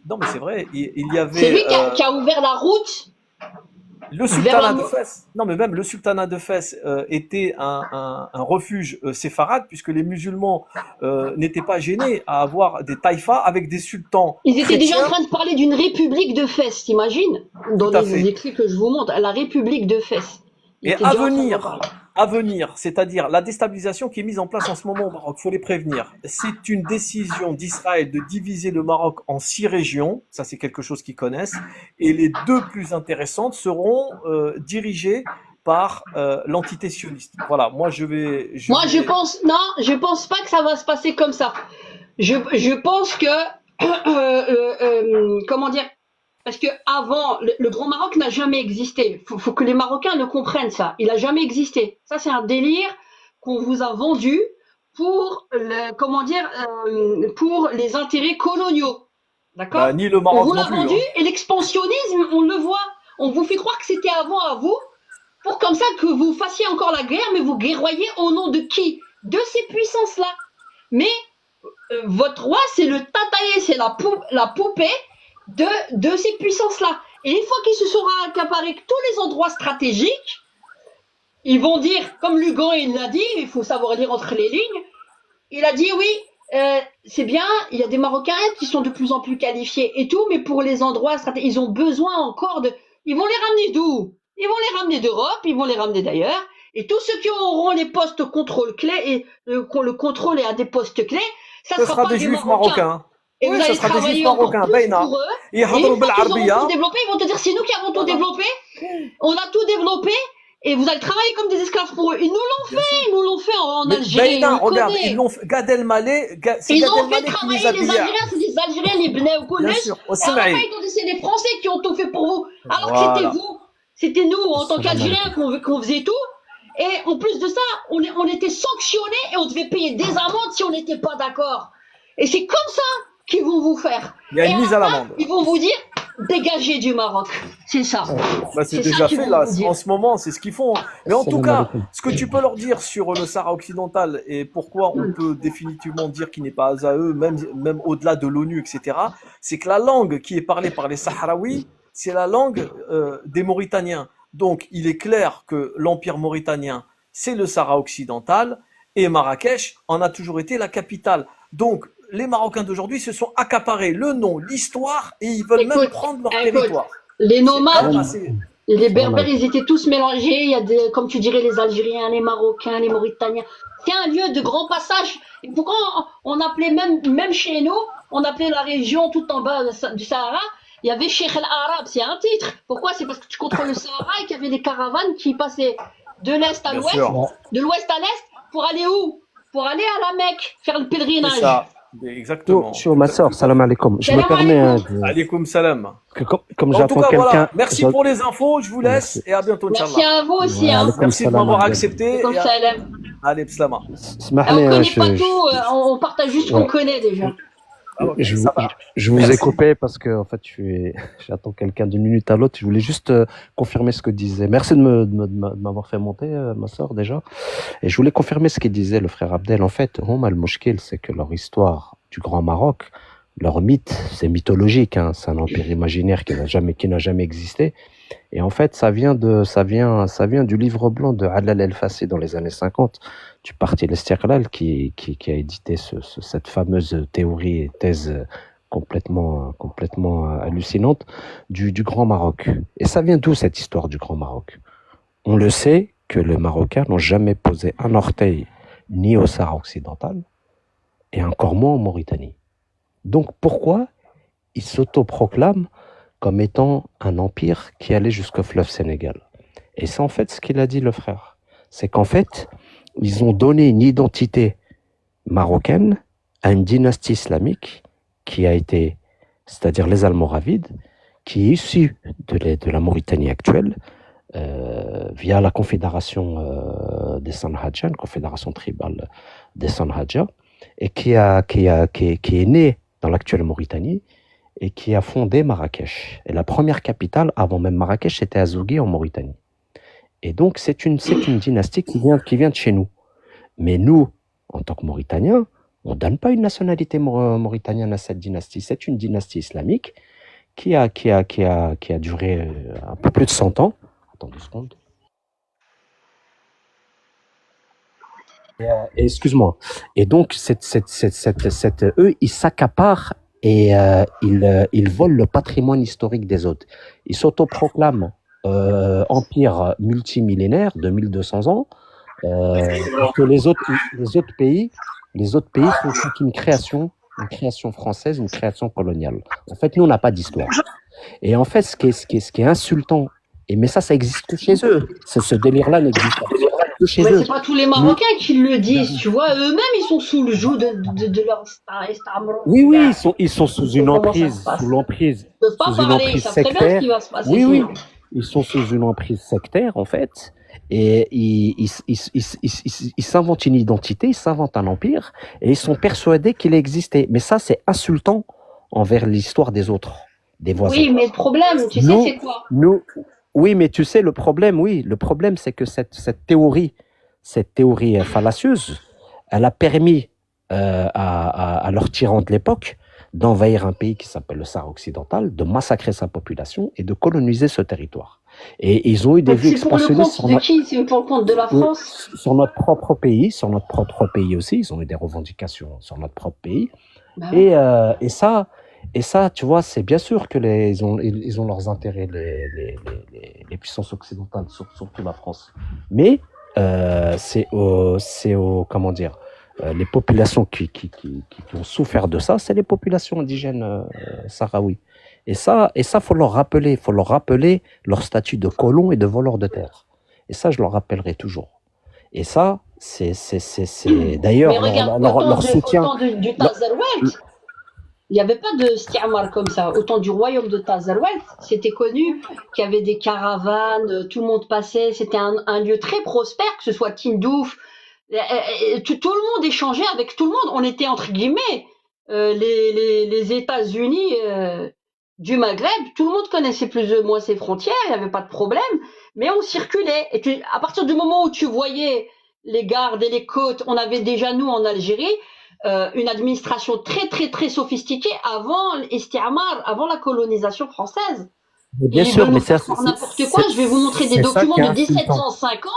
Non, mais c'est vrai. Il y C'est lui avait qui a ouvert la route le vers sultanat la de Fès. Non, mais même le sultanat de Fès était un refuge séfarade, puisque les musulmans n'étaient pas gênés à avoir des taïfas avec des sultans Ils étaient déjà en chrétiens. train de parler d'une république de Fès, t'imagines? Dans Tout à les fait. écrits que je vous montre, la république de Fès. Ils Et étaient déjà en train d'en parler. à venir, c'est-à-dire la déstabilisation qui est mise en place en ce moment au Maroc, faut les prévenir. C'est une décision d'Israël de diviser le Maroc en 6 régions, ça c'est quelque chose qu'ils connaissent, et les 2 plus intéressantes seront dirigées par l'entité sioniste. Voilà, moi je vais... Je pense pas que ça va se passer comme ça. Je pense que, comment dire, parce que avant, le Grand Maroc n'a jamais existé. Faut que les Marocains le comprennent ça. Il a jamais existé. Ça, c'est un délire qu'on vous a vendu pour pour les intérêts coloniaux. D'accord? Bah, ni le On Maroc vous non l'a plus. vendu Hein. et l'expansionnisme, on le voit. On vous fait croire que c'était avant à vous. pour comme ça que vous fassiez encore la guerre, mais vous guerroyez au nom de qui? De ces puissances-là. Mais votre roi, c'est le tataillé, c'est la poupée de ces puissances-là. Et une fois qu'ils se seront accaparés tous les endroits stratégiques, ils vont dire, comme Lugan il l'a dit, il faut savoir lire entre les lignes, il a dit oui, c'est bien, il y a des Marocains qui sont de plus en plus qualifiés et tout, mais pour les endroits stratégiques, ils ont besoin encore de... Ils vont les ramener d'où? Ils vont les ramener d'Europe, ils vont les ramener d'ailleurs, et tous ceux qui auront les postes contrôle clés et le contrôle et à des postes clés, ça Ce sera sera pas des des juifs Marocains. marocains. Et Oui, vous ce allez sera des juifs travailler encore marocains. plus Baïna. pour eux. Et يهضروا une fois qu'ils auront بالعربية. tout développé, ils vont te dire c'est nous qui avons tout développé. On a tout développé et vous allez travailler comme des esclaves pour eux. Ils nous l'ont fait, ils nous l'ont fait en Mais Algérie. Baïna, On le regarde, connaît. ils l'ont fait. Gad Elmaleh, c'est Ils Gad ont fait Elmaleh qui travailler les a les payés. Algériens, c'est des Algériens, les Bnei ou Bien Kounesh. sûr. Et à la fin, Osmaï. ils ont dit c'est les Français qui ont tout fait pour vous. Alors que Voilà. c'était vous, c'était nous en tant qu'Algériens qu'on faisait tout. Et en plus de ça, on était sanctionnés et on devait payer des amendes si on n'était pas d'accord. Et c'est comme ça qu'ils vont vous faire. Il y a Et une à mise la à fin, l'amende. ils vont vous dire dégagez du Maroc. C'est ça. Bah, c'est C'est ça déjà qu'ils fait vont là, vous dire. en ce moment, c'est ce qu'ils font. Mais en tout Salam cas, alaikum. ce que tu peux leur dire sur le Sahara occidental et pourquoi on peut définitivement dire qu'il n'est pas à eux, même au-delà de l'ONU, etc., c'est que la langue qui est parlée par les Sahraouis, c'est la langue des Mauritaniens. Donc, il est clair que l'Empire mauritanien, c'est le Sahara occidental et Marrakech en a toujours été la capitale. Donc, les Marocains d'aujourd'hui se sont accaparés le nom, l'histoire et ils veulent même Écoute, prendre leur écoute, territoire. les C'est quand nomades, même assez... les Salam Berbères, alaikum. ils étaient tous mélangés. Il y a des, comme tu dirais, les Algériens, les Marocains, les Mauritaniens. C'est un lieu de grand passage. Et pourquoi on appelait même chez nous, on appelait la région tout en bas du Sahara, il y avait Cheikh el-Arab, c'est un titre. Pourquoi? C'est parce que tu contrôles le Sahara et qu'il y avait des caravanes qui passaient de l'est à Bien l'ouest, sûr, de l'ouest à l'est, pour aller où? Pour aller à la Mecque, faire le c'est pèlerinage. ça. Exactement. Chaud, ma soeur, salam alaikum. Je me Salam permets alaikum. Alaikum salam. que comme En tout j'attends cas, quelqu'un. voilà. Merci pour les infos. Je vous laisse Merci. et à bientôt, Merci Inch'Allah. à vous aussi. Wa Hein. alaikum Merci de salam m'avoir wa accepté. Comme Et ça, Hélène. allez, Pslama. On Smahli, connaît pas tout, on partage juste ce qu'on ouais. connaît déjà. Ah, ok, Je, ça va. je vous ai Merci. coupé parce que en fait, j'attends quelqu'un d'une minute à l'autre. Je voulais juste confirmer ce que disait. Merci de m'avoir fait monter, ma soeur, déjà. Et je voulais confirmer ce qu'il disait, le frère Abdel. En fait, Hom al-Mushkil, c'est que leur histoire du Grand Maroc, leur mythe, c'est mythologique, hein. C'est un empire imaginaire qui n'a jamais existé. Et en fait, ça vient du livre blanc de Alal El-Fassi dans les années 50, du parti l'Istiqlal qui a édité cette fameuse théorie et thèse complètement hallucinante du Grand Maroc. Et ça vient d'où cette histoire du Grand Maroc? On le sait que les Marocains n'ont jamais posé un orteil ni au Sahara occidental et encore moins en Mauritanie. Donc pourquoi ils s'autoproclament comme étant un empire qui allait jusqu'au fleuve Sénégal? Et c'est en fait ce qu'il a dit le frère. C'est qu'en fait, ils ont donné une identité marocaine à une dynastie islamique qui a été, c'est-à-dire les Almoravides, qui est issue de la Mauritanie actuelle, via la confédération des Sanhadja, une confédération tribale des Sanhadja, et qui est née dans l'actuelle Mauritanie et qui a fondé Marrakech. Et la première capitale, avant même Marrakech, c'était Azougi en Mauritanie. Et donc, c'est une dynastie qui vient de chez nous. Mais nous, en tant que Mauritaniens, on ne donne pas une nationalité mauritanienne à cette dynastie. C'est une dynastie islamique qui a duré un peu plus de 100 ans. Attends 2 secondes. Et excuse-moi. Et donc, eux, ils s'accaparent et ils volent le patrimoine historique des autres. Ils s'autoproclament empire multimillénaire de 1200 ans, que les autres pays sont une création française, une création coloniale. En fait, nous, on n'a pas d'histoire. Et en fait, ce qui est insultant, mais ça existe que chez eux. Ce délire-là n'existe que chez eux. C'est pas tous les Marocains qui le disent, tu vois. Eux-mêmes, ils sont sous le joug de leur star. Oui, ils sont sous une Comment ça emprise, se passe? sous l'emprise, Ils peuvent pas sous une parler, ils emprise savent très bien ce sectaire. qui va se passer. Oui, sinon. ils sont sous une emprise sectaire, en fait, et ils s'inventent une identité, ils s'inventent un empire, et ils sont persuadés qu'il a existé. Mais ça, c'est insultant envers l'histoire des autres, des voisins. Oui, mais le problème, tu sais, Nous, c'est quoi? nous, Oui, mais tu sais, le problème, c'est que cette théorie fallacieuse, elle a permis à leurs tyrans de l'époque d'envahir un pays qui s'appelle le Sahara occidental, de massacrer sa population et de coloniser ce territoire. Et ils ont eu des Donc vues c'est pour le expansionnistes compte de qui? C'est pour le compte de la France? sur notre propre pays aussi. Ils ont eu des revendications sur notre propre pays. Bah ouais. Et ça, tu vois, c'est bien sûr que ils ont leurs intérêts, les puissances occidentales, surtout la France. Mais comment dire, les populations qui ont souffert de ça, c'est les populations indigènes sahraouis. Et ça, faut leur rappeler leur statut de colons et de voleurs de terre. Et ça, je leur rappellerai toujours. Et ça, c'est d'ailleurs Mais regarde, leur soutien. du Tazarwelt, il n'y avait pas de stiamar comme ça. Autant du royaume de Tazarwelt, c'était connu qu'il y avait des caravanes, tout le monde passait, c'était un lieu très prospère, que ce soit Tindouf, tout le monde échangeait avec tout le monde. On était entre guillemets les États-Unis du Maghreb. Tout le monde connaissait plus ou moins ses frontières, il n'y avait pas de problème, mais on circulait. Et à partir du moment où tu voyais les gardes et les côtes, on avait déjà nous en Algérie une administration très très très sophistiquée avant l'Istiamar, avant la colonisation française. Mais bien Et sûr, mais n'importe quoi, je vais vous montrer des documents de 1750.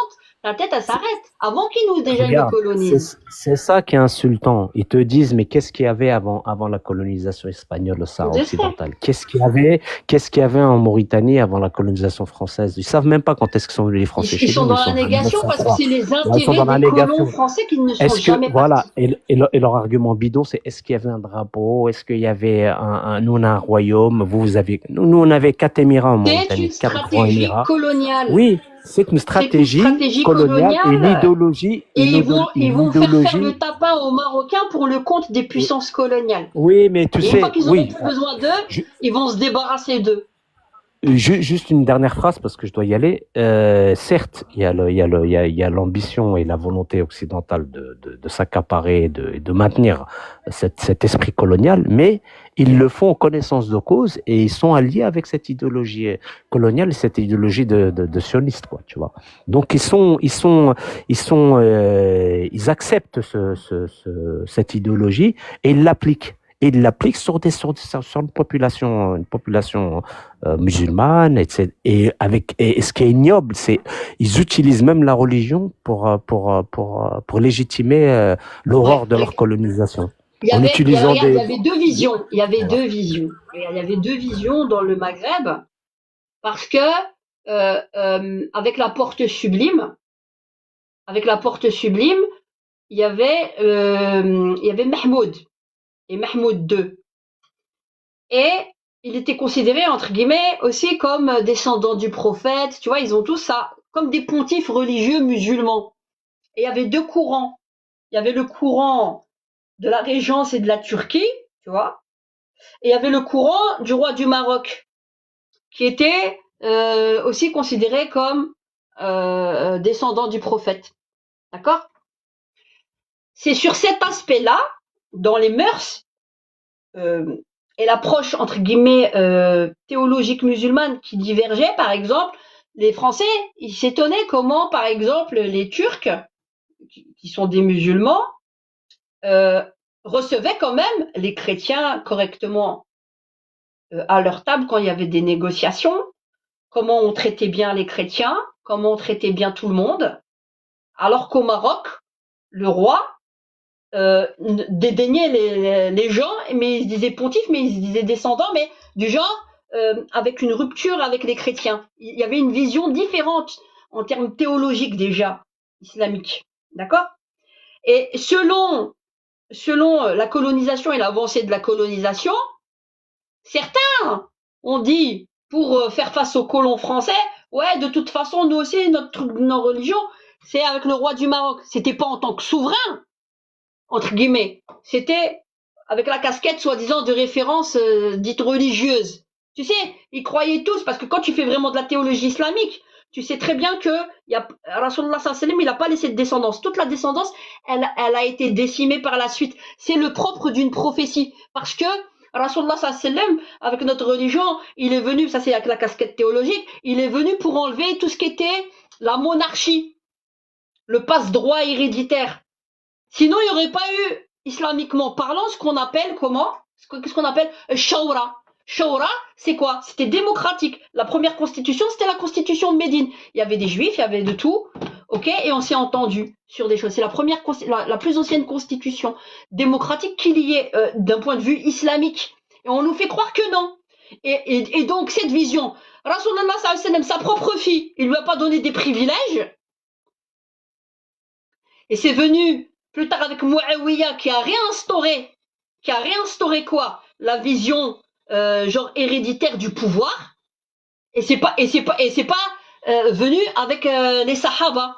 La tête, elle s'arrête. Avant qu'ils nous déjà nous colonisent. C'est ça qui est insultant. Ils te disent, mais qu'est-ce qu'il y avait avant la colonisation espagnole au Sahara occidental? Qu'est-ce qu'il y avait en Mauritanie avant la colonisation française? Ils savent même pas quand est-ce que sont venus les Français chez nous. Ils sont dans la négation parce que c'est les intérêts des colons français qui ne sont jamais partis. Et leur argument bidon, c'est est-ce qu'il y avait un drapeau? Est-ce qu'il y avait nous on a un royaume? Nous on avait 4 émirats en Mauritanie. C'est une stratégie coloniale. Oui. C'est une stratégie coloniale et une idéologie. Et ils vont faire le tapin aux Marocains pour le compte des puissances coloniales. Oui, mais tu sais. Une fois qu'ils auront plus besoin d'eux, ils vont se débarrasser d'eux. Juste une dernière phrase parce que je dois y aller. Certes, il y a l'ambition et la volonté occidentale de s'accaparer et de maintenir cet esprit colonial, mais ils le font en connaissance de cause et ils sont alliés avec cette idéologie coloniale et cette idéologie de sioniste, quoi, tu vois. Donc ils acceptent cette idéologie et ils l'appliquent. Et ils l'appliquent sur une population musulmane, etc. Et ce qui est ignoble, c'est ils utilisent même la religion pour légitimer l'horreur de leur colonisation. Il y avait deux visions. Il y avait deux visions dans le Maghreb parce que avec la porte sublime, il y avait Mahmoud. Et Mahmoud II. Et il était considéré, entre guillemets, aussi comme descendant du prophète. Tu vois, ils ont tous ça, comme des pontifes religieux musulmans. Et il y avait deux courants. Il y avait le courant de la Régence et de la Turquie, tu vois. Et il y avait le courant du roi du Maroc, qui était aussi considéré comme descendant du prophète. D'accord ? C'est sur cet aspect-là, dans les mœurs et l'approche entre guillemets théologique musulmane qui divergeait, par exemple, les Français, ils s'étonnaient comment, par exemple, les Turcs, qui sont des musulmans, recevaient quand même les chrétiens correctement à leur table quand il y avait des négociations, comment on traitait bien les chrétiens, comment on traitait bien tout le monde, alors qu'au Maroc, le roi dédaignait les gens, mais il se disait pontife, mais il se disait descendant, mais du genre avec une rupture avec les chrétiens. Il y avait une vision différente en termes théologiques déjà, islamiques. D'accord ? Et selon la colonisation et l'avancée de la colonisation, certains ont dit, pour faire face aux colons français, ouais, de toute façon, nous aussi, notre religion, c'est avec le roi du Maroc. C'était pas en tant que souverain, entre guillemets. C'était avec la casquette, soi-disant, de référence dite religieuse. Tu sais, ils croyaient tous, parce que quand tu fais vraiment de la théologie islamique, tu sais très bien que Rasulullah sallallahu alayhi wa sallam, il n'a pas laissé de descendance. Toute la descendance, elle a été décimée par la suite. C'est le propre d'une prophétie. Parce que Rasulullah sallam, avec notre religion, il est venu, ça c'est avec la casquette théologique, il est venu pour enlever tout ce qui était la monarchie, le passe-droit héréditaire. Sinon, il n'y aurait pas eu, islamiquement parlant, ce qu'on appelle comment? Qu'est-ce qu'on appelle Shawra. Shawra, c'est quoi? C'était démocratique. La première constitution, c'était la constitution de Médine. Il y avait des juifs, il y avait de tout, ok? Et on s'est entendu sur des choses. C'est la première, la plus ancienne constitution démocratique qu'il y ait d'un point de vue islamique. Et on nous fait croire que non. Et donc, cette vision, Rasulullah sallallahu alayhi wa sallam, sa propre fille, il lui a pas donné des privilèges. Et c'est venu plus tard avec Muawiyah qui a réinstauré quoi? La vision genre héréditaire du pouvoir. Et c'est pas venu avec les Sahaba.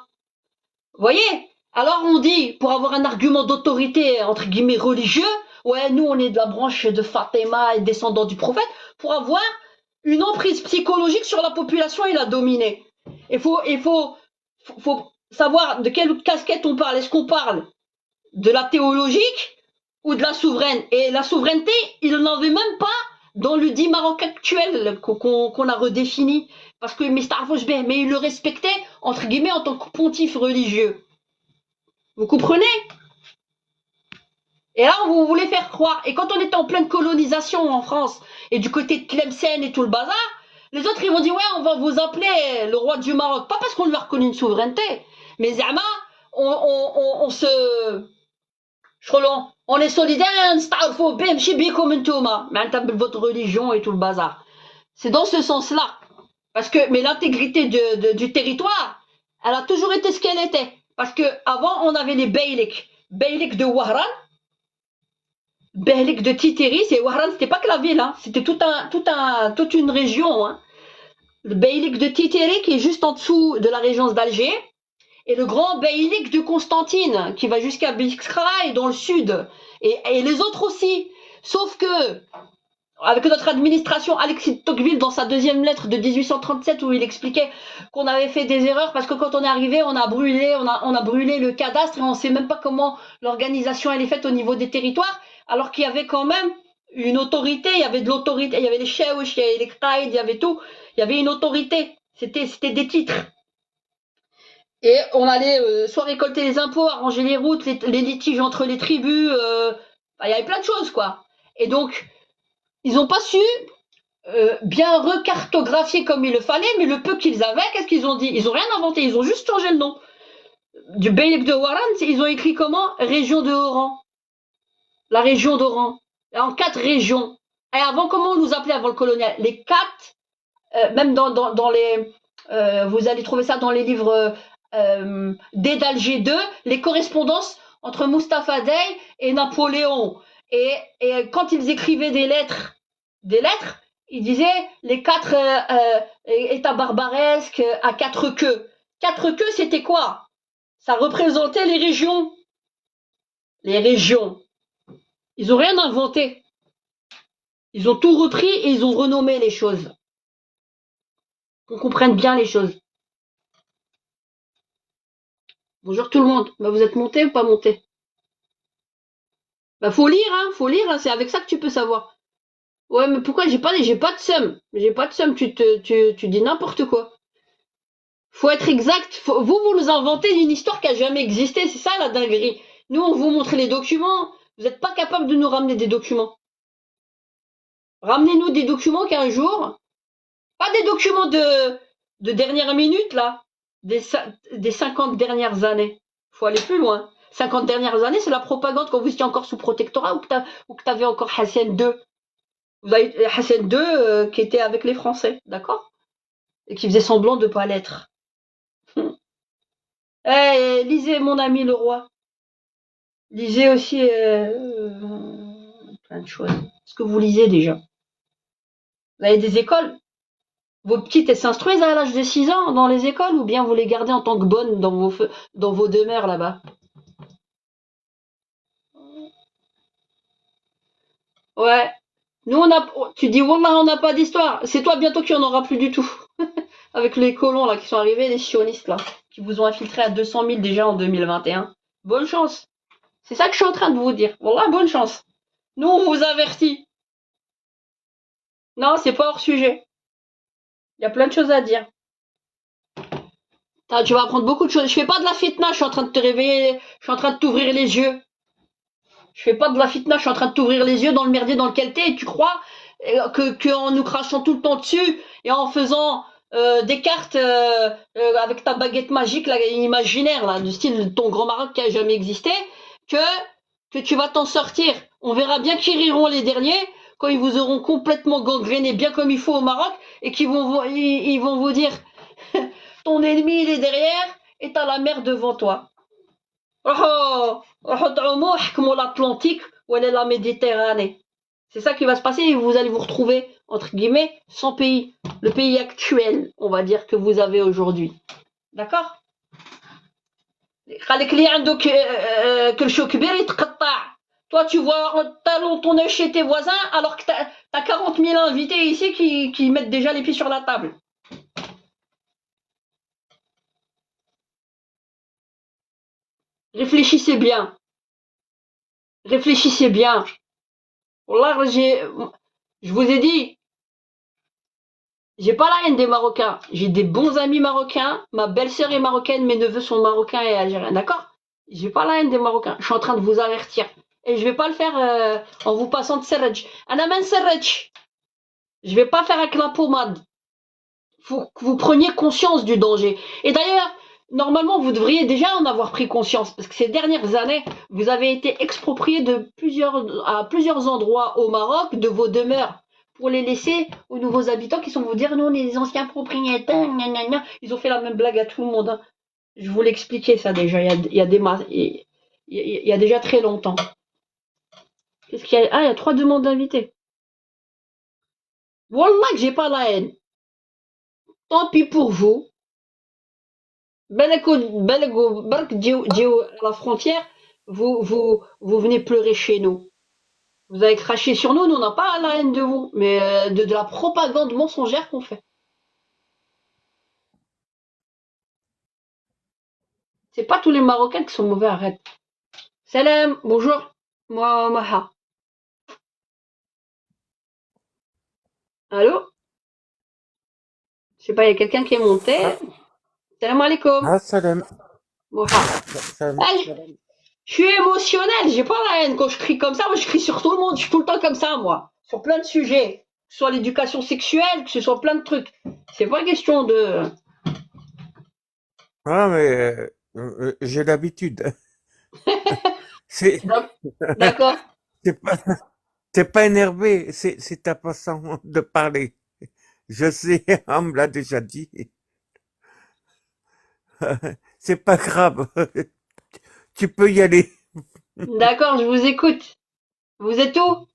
Vous voyez? Alors on dit, pour avoir un argument d'autorité entre guillemets religieux, ouais, nous on est de la branche de Fatima et descendants du prophète, pour avoir une emprise psychologique sur la population et la dominer. Il faut savoir de quelle casquette on parle. Est-ce qu'on parle de la théologique ou de la souveraine? Et la souveraineté, il n'en avait même pas dans le dit Maroc actuel qu'on a redéfini. Parce que mais il le respectait, entre guillemets, en tant que pontife religieux. Vous comprenez? Et là, vous voulez faire croire. Et quand on était en pleine colonisation en France, et du côté de Tlemcen et tout le bazar, les autres, ils vont dire, ouais, on va vous appeler le roi du Maroc. Pas parce qu'on lui a reconnu une souveraineté, mais Zama, on est solidaire, votre religion et tout le bazar. C'est dans ce sens-là. Mais l'intégrité du territoire, elle a toujours été ce qu'elle était. Parce que avant, on avait les beyliks. Beylik de Wahran, beylik de Titeri, c'est Wahran, c'était pas que la ville, hein, c'était toute une région. Hein. Le beylik de Titeri qui est juste en dessous de la régence d'Alger. Et le grand beylik de Constantine, qui va jusqu'à Biskra dans le sud. Et les autres aussi. Sauf que, avec notre administration, Alexis de Tocqueville, dans sa deuxième lettre de 1837, où il expliquait qu'on avait fait des erreurs, parce que quand on est arrivé, on a brûlé le cadastre, et on ne sait même pas comment l'organisation elle est faite au niveau des territoires, alors qu'il y avait quand même une autorité, il y avait de l'autorité, il y avait les chouches, il y avait les qaïds, il y avait tout, il y avait une autorité, c'était des titres. Et on allait soit récolter les impôts, arranger les routes, les litiges entre les tribus, il y avait plein de choses, quoi. Et donc, ils n'ont pas su bien recartographier comme il le fallait, mais le peu qu'ils avaient, qu'est-ce qu'ils ont dit? Ils n'ont rien inventé, ils ont juste changé le nom. Du beylik de Wahran, ils ont écrit comment? Région de Oran. La région d'Oran. En 4 régions. Et avant, comment on nous appelait avant le colonial? Les 4, même dans les... vous allez trouver ça dans les livres d'Alger 2, les correspondances entre Mustapha Dey et Napoléon. Et quand ils écrivaient des lettres, ils disaient les 4 états barbaresques à 4 queues. 4 queues, c'était quoi? Ça représentait les régions. Les régions. Ils n'ont rien inventé. Ils ont tout repris et ils ont renommé les choses. Qu'on comprenne bien les choses. Bonjour tout le monde. Bah, vous êtes monté ou pas monté? Bah, faut lire, hein, c'est avec ça que tu peux savoir. Ouais, mais pourquoi j'ai pas de seum? J'ai pas de seum, tu dis n'importe quoi. Faut être exact. Vous nous inventez une histoire qui a jamais existé, c'est ça la dinguerie. Nous, on vous montre les documents. Vous n'êtes pas capable de nous ramener des documents. Ramenez-nous des documents qu'un jour, pas des documents de dernière minute, là, des 50 dernières années. Faut aller plus loin. 50 dernières années, c'est la propagande quand vous étiez encore sous protectorat ou que tu avais encore Hassan II. Vous avez Hassan II qui était avec les Français, d'accord? Et qui faisait semblant de ne pas l'être. Lisez mon ami le roi. Lisez aussi plein de choses. Ce que vous lisez déjà. Vous avez des écoles. Vos petites, elles s'instruisent à l'âge de 6 ans dans les écoles ou bien vous les gardez en tant que bonnes dans vos demeures là-bas? Ouais. Nous, tu dis, Wallah, on n'a pas d'histoire. C'est toi bientôt qu'il n'y en aura plus du tout. Avec les colons là qui sont arrivés, les sionistes là, qui vous ont infiltré à 200 000 déjà en 2021. Bonne chance. C'est ça que je suis en train de vous dire. Wallah, bonne chance. Nous, on vous avertit. Non, c'est pas hors sujet. Il y a plein de choses à dire. Tu vas apprendre beaucoup de choses. Je fais pas de la fitna, je suis en train de te réveiller, je suis en train de t'ouvrir les yeux. Je fais pas de la fitna, je suis en train de t'ouvrir les yeux dans le merdier dans lequel t'es et tu crois que en nous crachant tout le temps dessus et en faisant des cartes avec ta baguette magique là, imaginaire là, du style ton grand Maroc qui a jamais existé, que tu vas t'en sortir. On verra bien qui riront les derniers quand ils vous auront complètement gangréné bien comme il faut au Maroc et qu'ils ils vont vous dire ton ennemi il est derrière et t'as la mer devant toi. L'Atlantique ou la Méditerranée. C'est ça qui va se passer et vous allez vous retrouver, entre guillemets, sans pays. Le pays actuel, on va dire, que vous avez aujourd'hui. D'accord? Toi, tu vois ton œil chez tes voisins alors que t'as 40 000 invités ici qui mettent déjà les pieds sur la table. Réfléchissez bien. Réfléchissez bien. Wallah, je vous ai dit, j'ai pas la haine des Marocains. J'ai des bons amis marocains. Ma belle-sœur est marocaine, mes neveux sont marocains et algériens. D'accord? J'ai pas la haine des Marocains. Je suis en train de vous avertir. Et je vais pas le faire en vous passant de serraj. Anaman serraj. Je vais pas faire avec la pommade. Faut que vous preniez conscience du danger. Et d'ailleurs, normalement, vous devriez déjà en avoir pris conscience, parce que ces dernières années, vous avez été exproprié à plusieurs endroits au Maroc de vos demeures pour les laisser aux nouveaux habitants qui sont vous dire, nous, on est les anciens propriétaires, gna gna gna. Ils ont fait la même blague à tout le monde. Hein. Je vous l'expliquais ça déjà, il y a déjà très longtemps. Qu'est-ce qu'il y a? Ah, il y a 3 demandes d'invités. Wallah que j'ai pas la haine. Tant pis pour vous. Bark à la frontière, vous venez pleurer chez nous. Vous avez craché sur nous, nous on n'a pas la haine de vous, mais de la propagande mensongère qu'on fait. C'est pas tous les Marocains qui sont mauvais, arrête. Salam, bonjour, moi Maha. Allô? Je sais pas, il y a quelqu'un qui est monté. Salam alaikum. Ah, salam. Maha. Salam. Ah, je suis émotionnel, j'ai pas la haine quand je crie comme ça, moi je crie sur tout le monde, je suis tout le temps comme ça moi, sur plein de sujets, que ce soit l'éducation sexuelle, que ce soit plein de trucs. C'est pas question de... Ah, mais j'ai l'habitude. C'est D'accord. c'est pas, c'est pas énervé, c'est ta façon de parler. Je sais, on me l'a déjà dit. C'est pas grave. Tu peux y aller. D'accord, je vous écoute. Vous êtes où?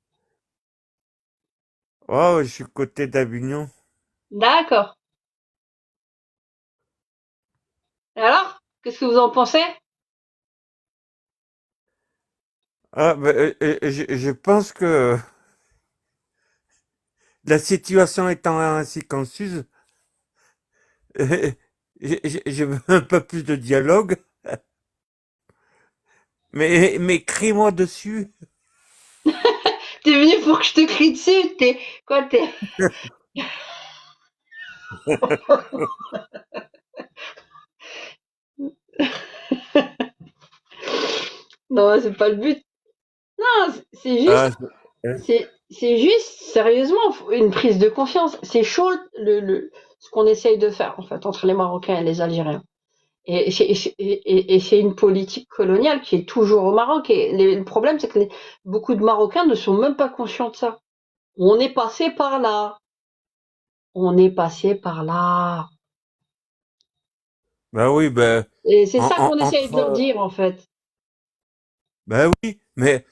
Oh, je suis côté d'Avignon. D'accord. Et alors? Qu'est-ce que vous en pensez? Ah, ben, je pense que la situation étant ainsi qu'en Suze, je veux un peu plus de dialogue. Mais crie-moi dessus. T'es venu pour que je te crie dessus? T'es... Quoi, t'es... Non, c'est pas le but. Non, c'est Ah, juste... C'est juste, sérieusement, une prise de conscience. C'est chaud ce qu'on essaye de faire, en fait, entre les Marocains et les Algériens. Et c'est une politique coloniale qui est toujours au Maroc. Et le problème, c'est que beaucoup de Marocains ne sont même pas conscients de ça. On est passé par là. On est passé par là. bah oui, ben, Et c'est en, ça qu'on en- essaye de leur entre, dire, en fait. bah oui, mais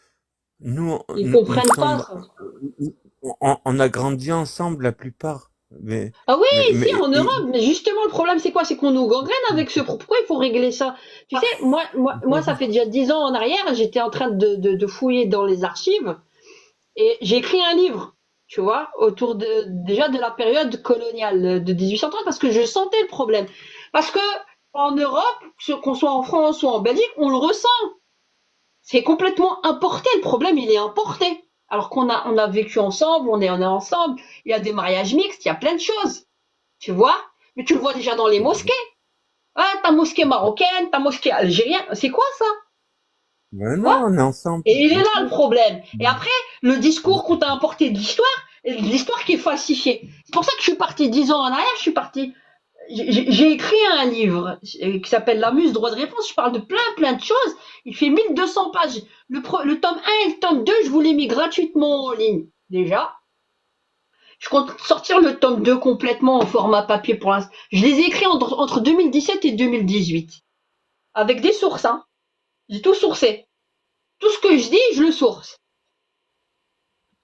nous, Ils nous comprennent pas sommes, ça. on a grandi ensemble la plupart. Mais, Ah oui, ici, mais, en Europe. Mais justement, le problème, c'est quoi? C'est qu'on nous gangrène avec ce... Pourquoi il faut régler ça? Tu sais, moi, ça fait déjà 10 ans en arrière, j'étais en train de fouiller dans les archives. Et j'ai écrit un livre, tu vois, autour déjà de la période coloniale de 1830, parce que je sentais le problème. Parce que en Europe, qu'on soit en France ou en Belgique, on le ressent. C'est complètement importé. Le problème, il est importé. alors on a vécu ensemble, on est ensemble, il y a des mariages mixtes, il y a plein de choses, tu vois, mais tu le vois déjà dans les mosquées. Ah, ta mosquée marocaine, ta mosquée algérienne, c'est quoi ça? Mais Tu vois? non, on est ensemble. Et il est là le problème. Et après, le discours qu'on t'a importé de l'histoire qui est falsifiée. C'est pour ça que je suis parti 10 ans en arrière, j'ai écrit un livre qui s'appelle La Muse, droit de réponse. Je parle de plein de choses. Il fait 1200 pages. Le tome 1 et le tome 2, je vous l'ai mis gratuitement en ligne, déjà. Je compte sortir le tome 2 complètement en format papier pour l'instant. Je les ai écrits entre 2017 et 2018. Avec des sources, hein. J'ai tout sourcé. Tout ce que je dis, je le source.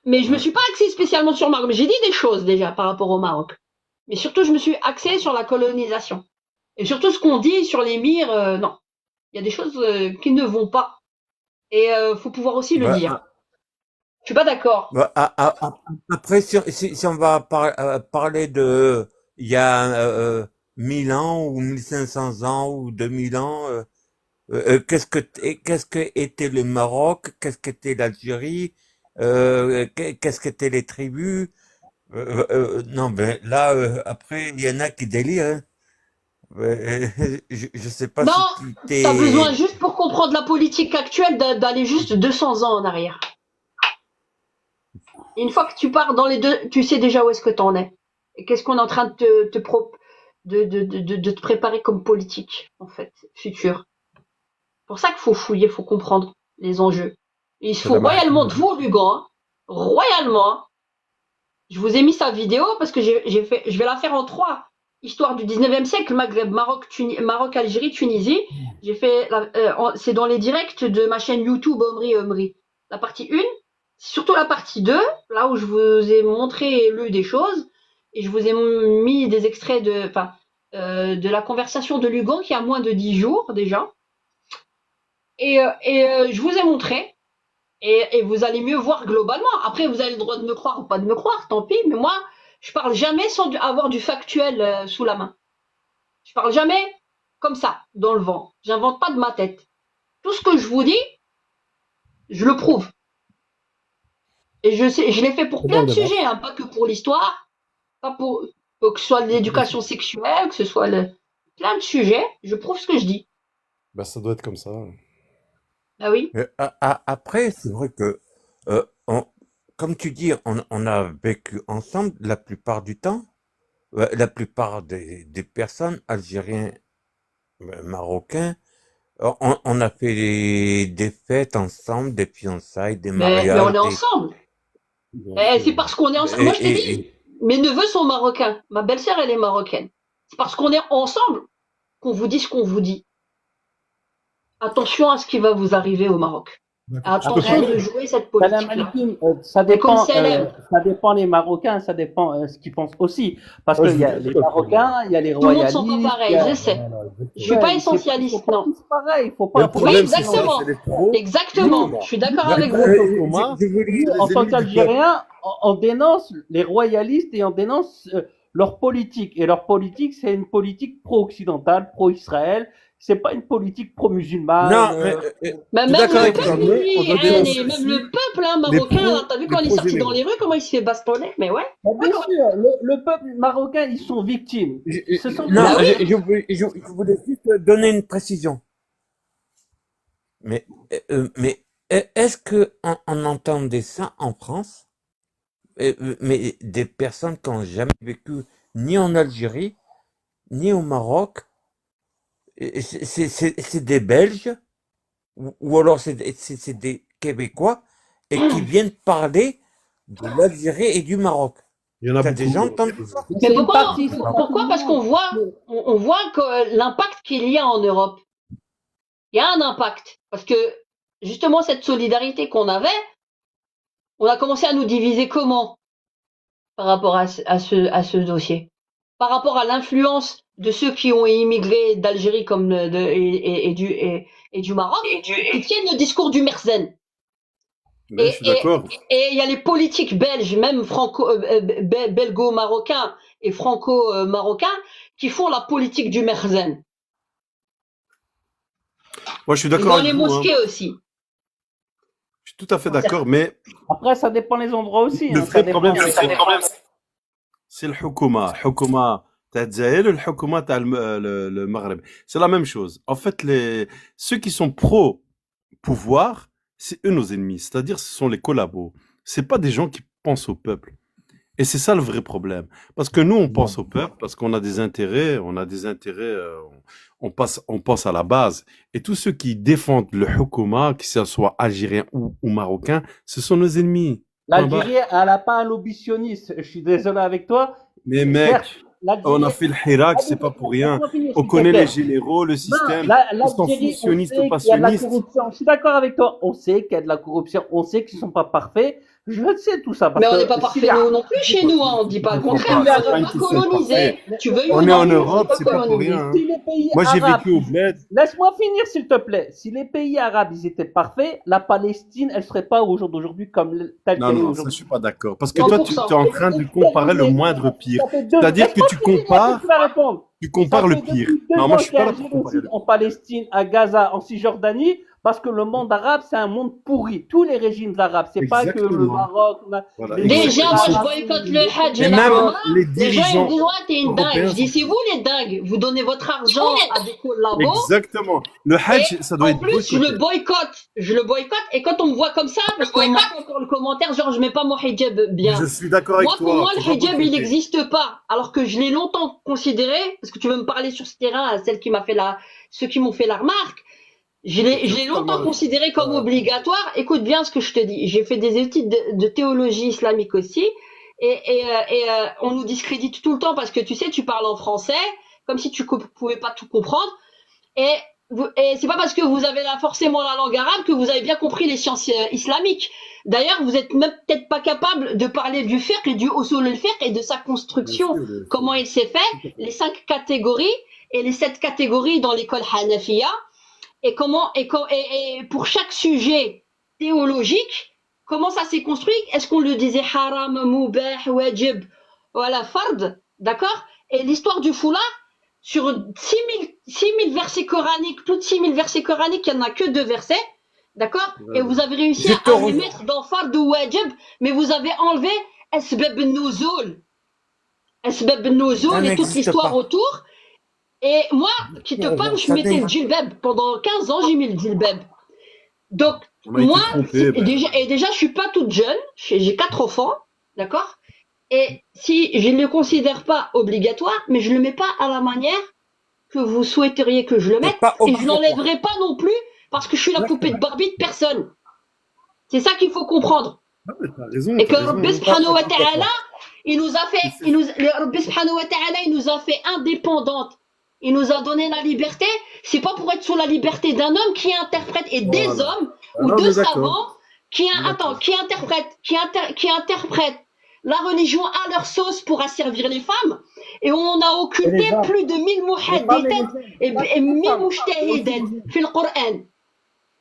Mais je me suis pas axée spécialement sur le Maroc. Mais j'ai dit des choses déjà par rapport au Maroc. Mais surtout, je me suis axée sur la colonisation. Et surtout, ce qu'on dit sur l'émir, non. Il y a des choses qui ne vont pas. Et faut pouvoir aussi le dire. Je suis pas d'accord. Après, si on va parler de il y a 1000 ans ou 1500 ans ou 2000 ans, qu'est-ce que était le Maroc, qu'est-ce qu'était l'Algérie, qu'est-ce qu'étaient les tribus. Non, ben là, après, il y en a qui délirent. Hein. Je sais pas Non, si tu t'as besoin t'es... juste pour comprendre la politique actuelle d'aller juste 200 ans en arrière. Et une fois que tu pars dans les deux, tu sais déjà où est-ce que t'en es. Et qu'est-ce qu'on est en train de te préparer comme politique, en fait, future. C'est pour ça qu'il faut fouiller, faut comprendre les enjeux. Et il se faut royalement de vous, Lugan, hein. Royalement. Hein. Je vous ai mis sa vidéo parce que je vais la faire en 3. Histoire du 19e siècle, Maghreb, Maroc, Algérie, Tunisie. J'ai fait, c'est dans les directs de ma chaîne YouTube Omri. La partie 1, surtout la partie 2, là où je vous ai montré et lu des choses, et je vous ai mis des extraits de la conversation de Lugan qui a moins de 10 jours déjà. Et je vous ai montré. Et vous allez mieux voir globalement. Après, vous avez le droit de me croire ou pas de me croire, tant pis. Mais moi, je parle jamais sans avoir du factuel sous la main. Je parle jamais comme ça, dans le vent. J'invente pas de ma tête. Tout ce que je vous dis, je le prouve. Et je l'ai fait pour plein de sujets, hein, pas que pour l'histoire, pas pour que ce soit l'éducation sexuelle, que ce soit plein de sujets. Je prouve ce que je dis. Bah, ça doit être comme ça. Ah oui. Après, c'est vrai que, comme tu dis, on a vécu ensemble la plupart du temps. La plupart des personnes, Algériens, Marocains, on a fait des fêtes ensemble, des fiançailles, des mariages. Mais on est ensemble. C'est parce qu'on est ensemble. Moi, je t'ai dit, mes neveux sont marocains. Ma belle-sœur, elle est marocaine. C'est parce qu'on est ensemble qu'on vous dit ce qu'on vous dit. Attention à ce qui va vous arriver au Maroc. Attention de jouer cette politique-là. Ça dépend les Marocains, ça dépend ce qu'ils pensent aussi. Parce qu'il y a les Marocains, il y a les royalistes. Tout le monde ne sont pas pareils, je sais. Je suis pas essentialiste, non. C'est pareil, faut pas. Oui, exactement. Exactement. Je suis d'accord avec vous. En tant qu'Algérien, on dénonce les royalistes et on dénonce leur politique. Et leur politique, c'est une politique pro-occidentale, pro-Israël. C'est pas une politique pro-musulmane. Non, même le peuple, même le peuple marocain, t'as vu quand il est sorti dans les rues, comment il se fait bastonner? Mais ouais. Bien sûr, le peuple marocain, ils sont victimes. Je voulais juste donner une précision. Mais est-ce que on entendait ça en France? Mais des personnes qui n'ont jamais vécu ni en Algérie, ni au Maroc, c'est des Belges, ou alors c'est des Québécois, et qui viennent parler de l'Algérie et du Maroc. Il y en a beaucoup. Déjà entendu ça? Mais pourquoi? Parce qu'on voit, que l'impact qu'il y a en Europe. Il y a un impact. Parce que, justement, cette solidarité qu'on avait, on a commencé à nous diviser comment? Par rapport à ce dossier. Par rapport à l'influence de ceux qui ont immigré d'Algérie comme et du Maroc, qui tiennent le discours du Merzen. Je suis d'accord. Et il y a les politiques belges, même belgo-marocains et franco-marocains, qui font la politique du Merzen. Moi, je suis d'accord Dans avec les vous. mosquées aussi. tout à fait d'accord, mais Après, ça dépend des endroits aussi. le Hein, vrai ça problème, dépend. c'est le Hukuma. Hukuma تاع الجزائر et le Hukuma تاع le Maghreb. C'est la même chose. En fait, ceux qui sont pro-pouvoir, c'est eux nos ennemis. C'est-à-dire, ce sont les collabos. C'est pas des gens qui pensent au peuple. Et c'est ça le vrai problème. Parce que nous, on pense au peuple, parce qu'on a des intérêts, on pense à la base. Et tous ceux qui défendent le Hukuma, que ce soit algérien ou marocain, ce sont nos ennemis. L'Algérie, elle n'a pas un lobby sioniste. Je suis désolé avec toi. Mais mec, Certes, l'Algérie- on a fait le Hirak, c'est pas pour rien. Laisse-moi finir, On s'il te connaît plaît. les généraux, le système. Non, Ils sont l'Algérie, fous, sionistes on ou sait pas qu'il y a de la sionistes. corruption. Je suis d'accord avec toi. On sait qu'il y a de la corruption. On sait qu'ils ne sont pas parfaits. Je le sais tout ça. Parce Mais on que n'est pas si parfait la- nous non plus chez nous, hein. On dit pas le comprends contraire. pas, On c'est pas n'a une pas question colonisé. parfaite. Tu veux On une est en armée, Europe, c'est pas pour colonisé. rien. hein. Si les pays Moi, j'ai arabes, vécu au bled. laisse-moi finir s'il te plaît. Si les pays arabes ils étaient parfaits, la Palestine elle serait pas au jour d'aujourd'hui comme telle Non, qu'elle est non, ça, aujourd'hui. je suis pas d'accord. Parce que Non, toi, pour tu ça. es en train de comparer le moindre pire. Ça fait deux- C'est-à-dire que Laisse-moi tu finir, compares, tu vas répondre. tu compares Ça le fait pire. depuis 2 Non, moi, ans je suis qu'il y pas a là un pour comparer génocide le en Palestine, à Gaza, en Cisjordanie, parce que le monde arabe, c'est un monde pourri. Tous les régimes arabes, c'est pas que le Exactement. Maroc. Voilà, les Déjà, moi, je Arabes. boycotte le Hajj Et et la même Umrah. les Les gens, ils me dirigeants disent, ouais, t'es une dingue. européens Je dis, sont c'est vous les dingues. Vous donnez votre argent à des collabos. exactement. Le Hajj, Et ça doit en être plus, je boycotté. le boycotte. Je le boycotte. Et quand on me voit comme ça, parce qu'on m'a fait encore le commentaire, genre, je mets pas mon hijab bien. Je suis d'accord avec Moi, toi. pour moi, faut le pas hijab, il boycotter. n'existe pas. Alors que je l'ai longtemps considéré, parce que tu veux me parler sur ce terrain, à celle qui m'a fait ceux qui m'ont fait la remarque. Je l'ai longtemps considéré comme obligatoire. Écoute bien ce que je te dis. J'ai fait des études de théologie islamique aussi. Et on nous discrédite tout le temps parce que tu sais, tu parles en français, comme si tu pouvais pas tout comprendre. Et c'est pas parce que vous avez forcément la langue arabe que vous avez bien compris les sciences islamiques. D'ailleurs, vous êtes même peut-être pas capable de parler du fiqh et du usul al-fiqh et de sa construction, comment il s'est fait, les 5 catégories et les 7 catégories dans l'école Hanafiya, et pour chaque sujet théologique, comment ça s'est construit? Est-ce qu'on le disait haram, mubah, wajib, voilà, fard, d'accord? Et l'histoire du foulard, sur 6000 versets coraniques, plus de 6000 versets coraniques, il n'y en a que 2 versets, d'accord? Et vous avez réussi à les mettre dans fard ou wajib, mais vous avez enlevé asbab al-nuzul. Asbab al-nuzul et toute l'histoire autour. Et moi, qui te parle, je mettais le djilbab. Pendant 15 ans, j'ai mis le djilbab. Donc, On a été moi, trompés, ben. déjà, je suis pas toute jeune. J'ai 4 enfants, d'accord? Et si je ne le considère pas obligatoire, mais je le mets pas à la manière que vous souhaiteriez que je le mette, et je l'enlèverai pas non plus parce que je suis la poupée de Barbie de personne. C'est ça qu'il faut comprendre. Ah ouais, t'as raison, Et que t'as raison. Rabbi subhanahu wa ta'ala, il nous a fait indépendantes. Il nous a donné la liberté. C'est pas pour être sous la liberté d'un homme qui interprète, et des hommes ou non, de mais d'accord. savants qui interprètent la religion à leur sauce pour asservir les femmes. Et on a occulté plus de 1000 muhaddithat et 1000 mujtahidat fil Qur'an.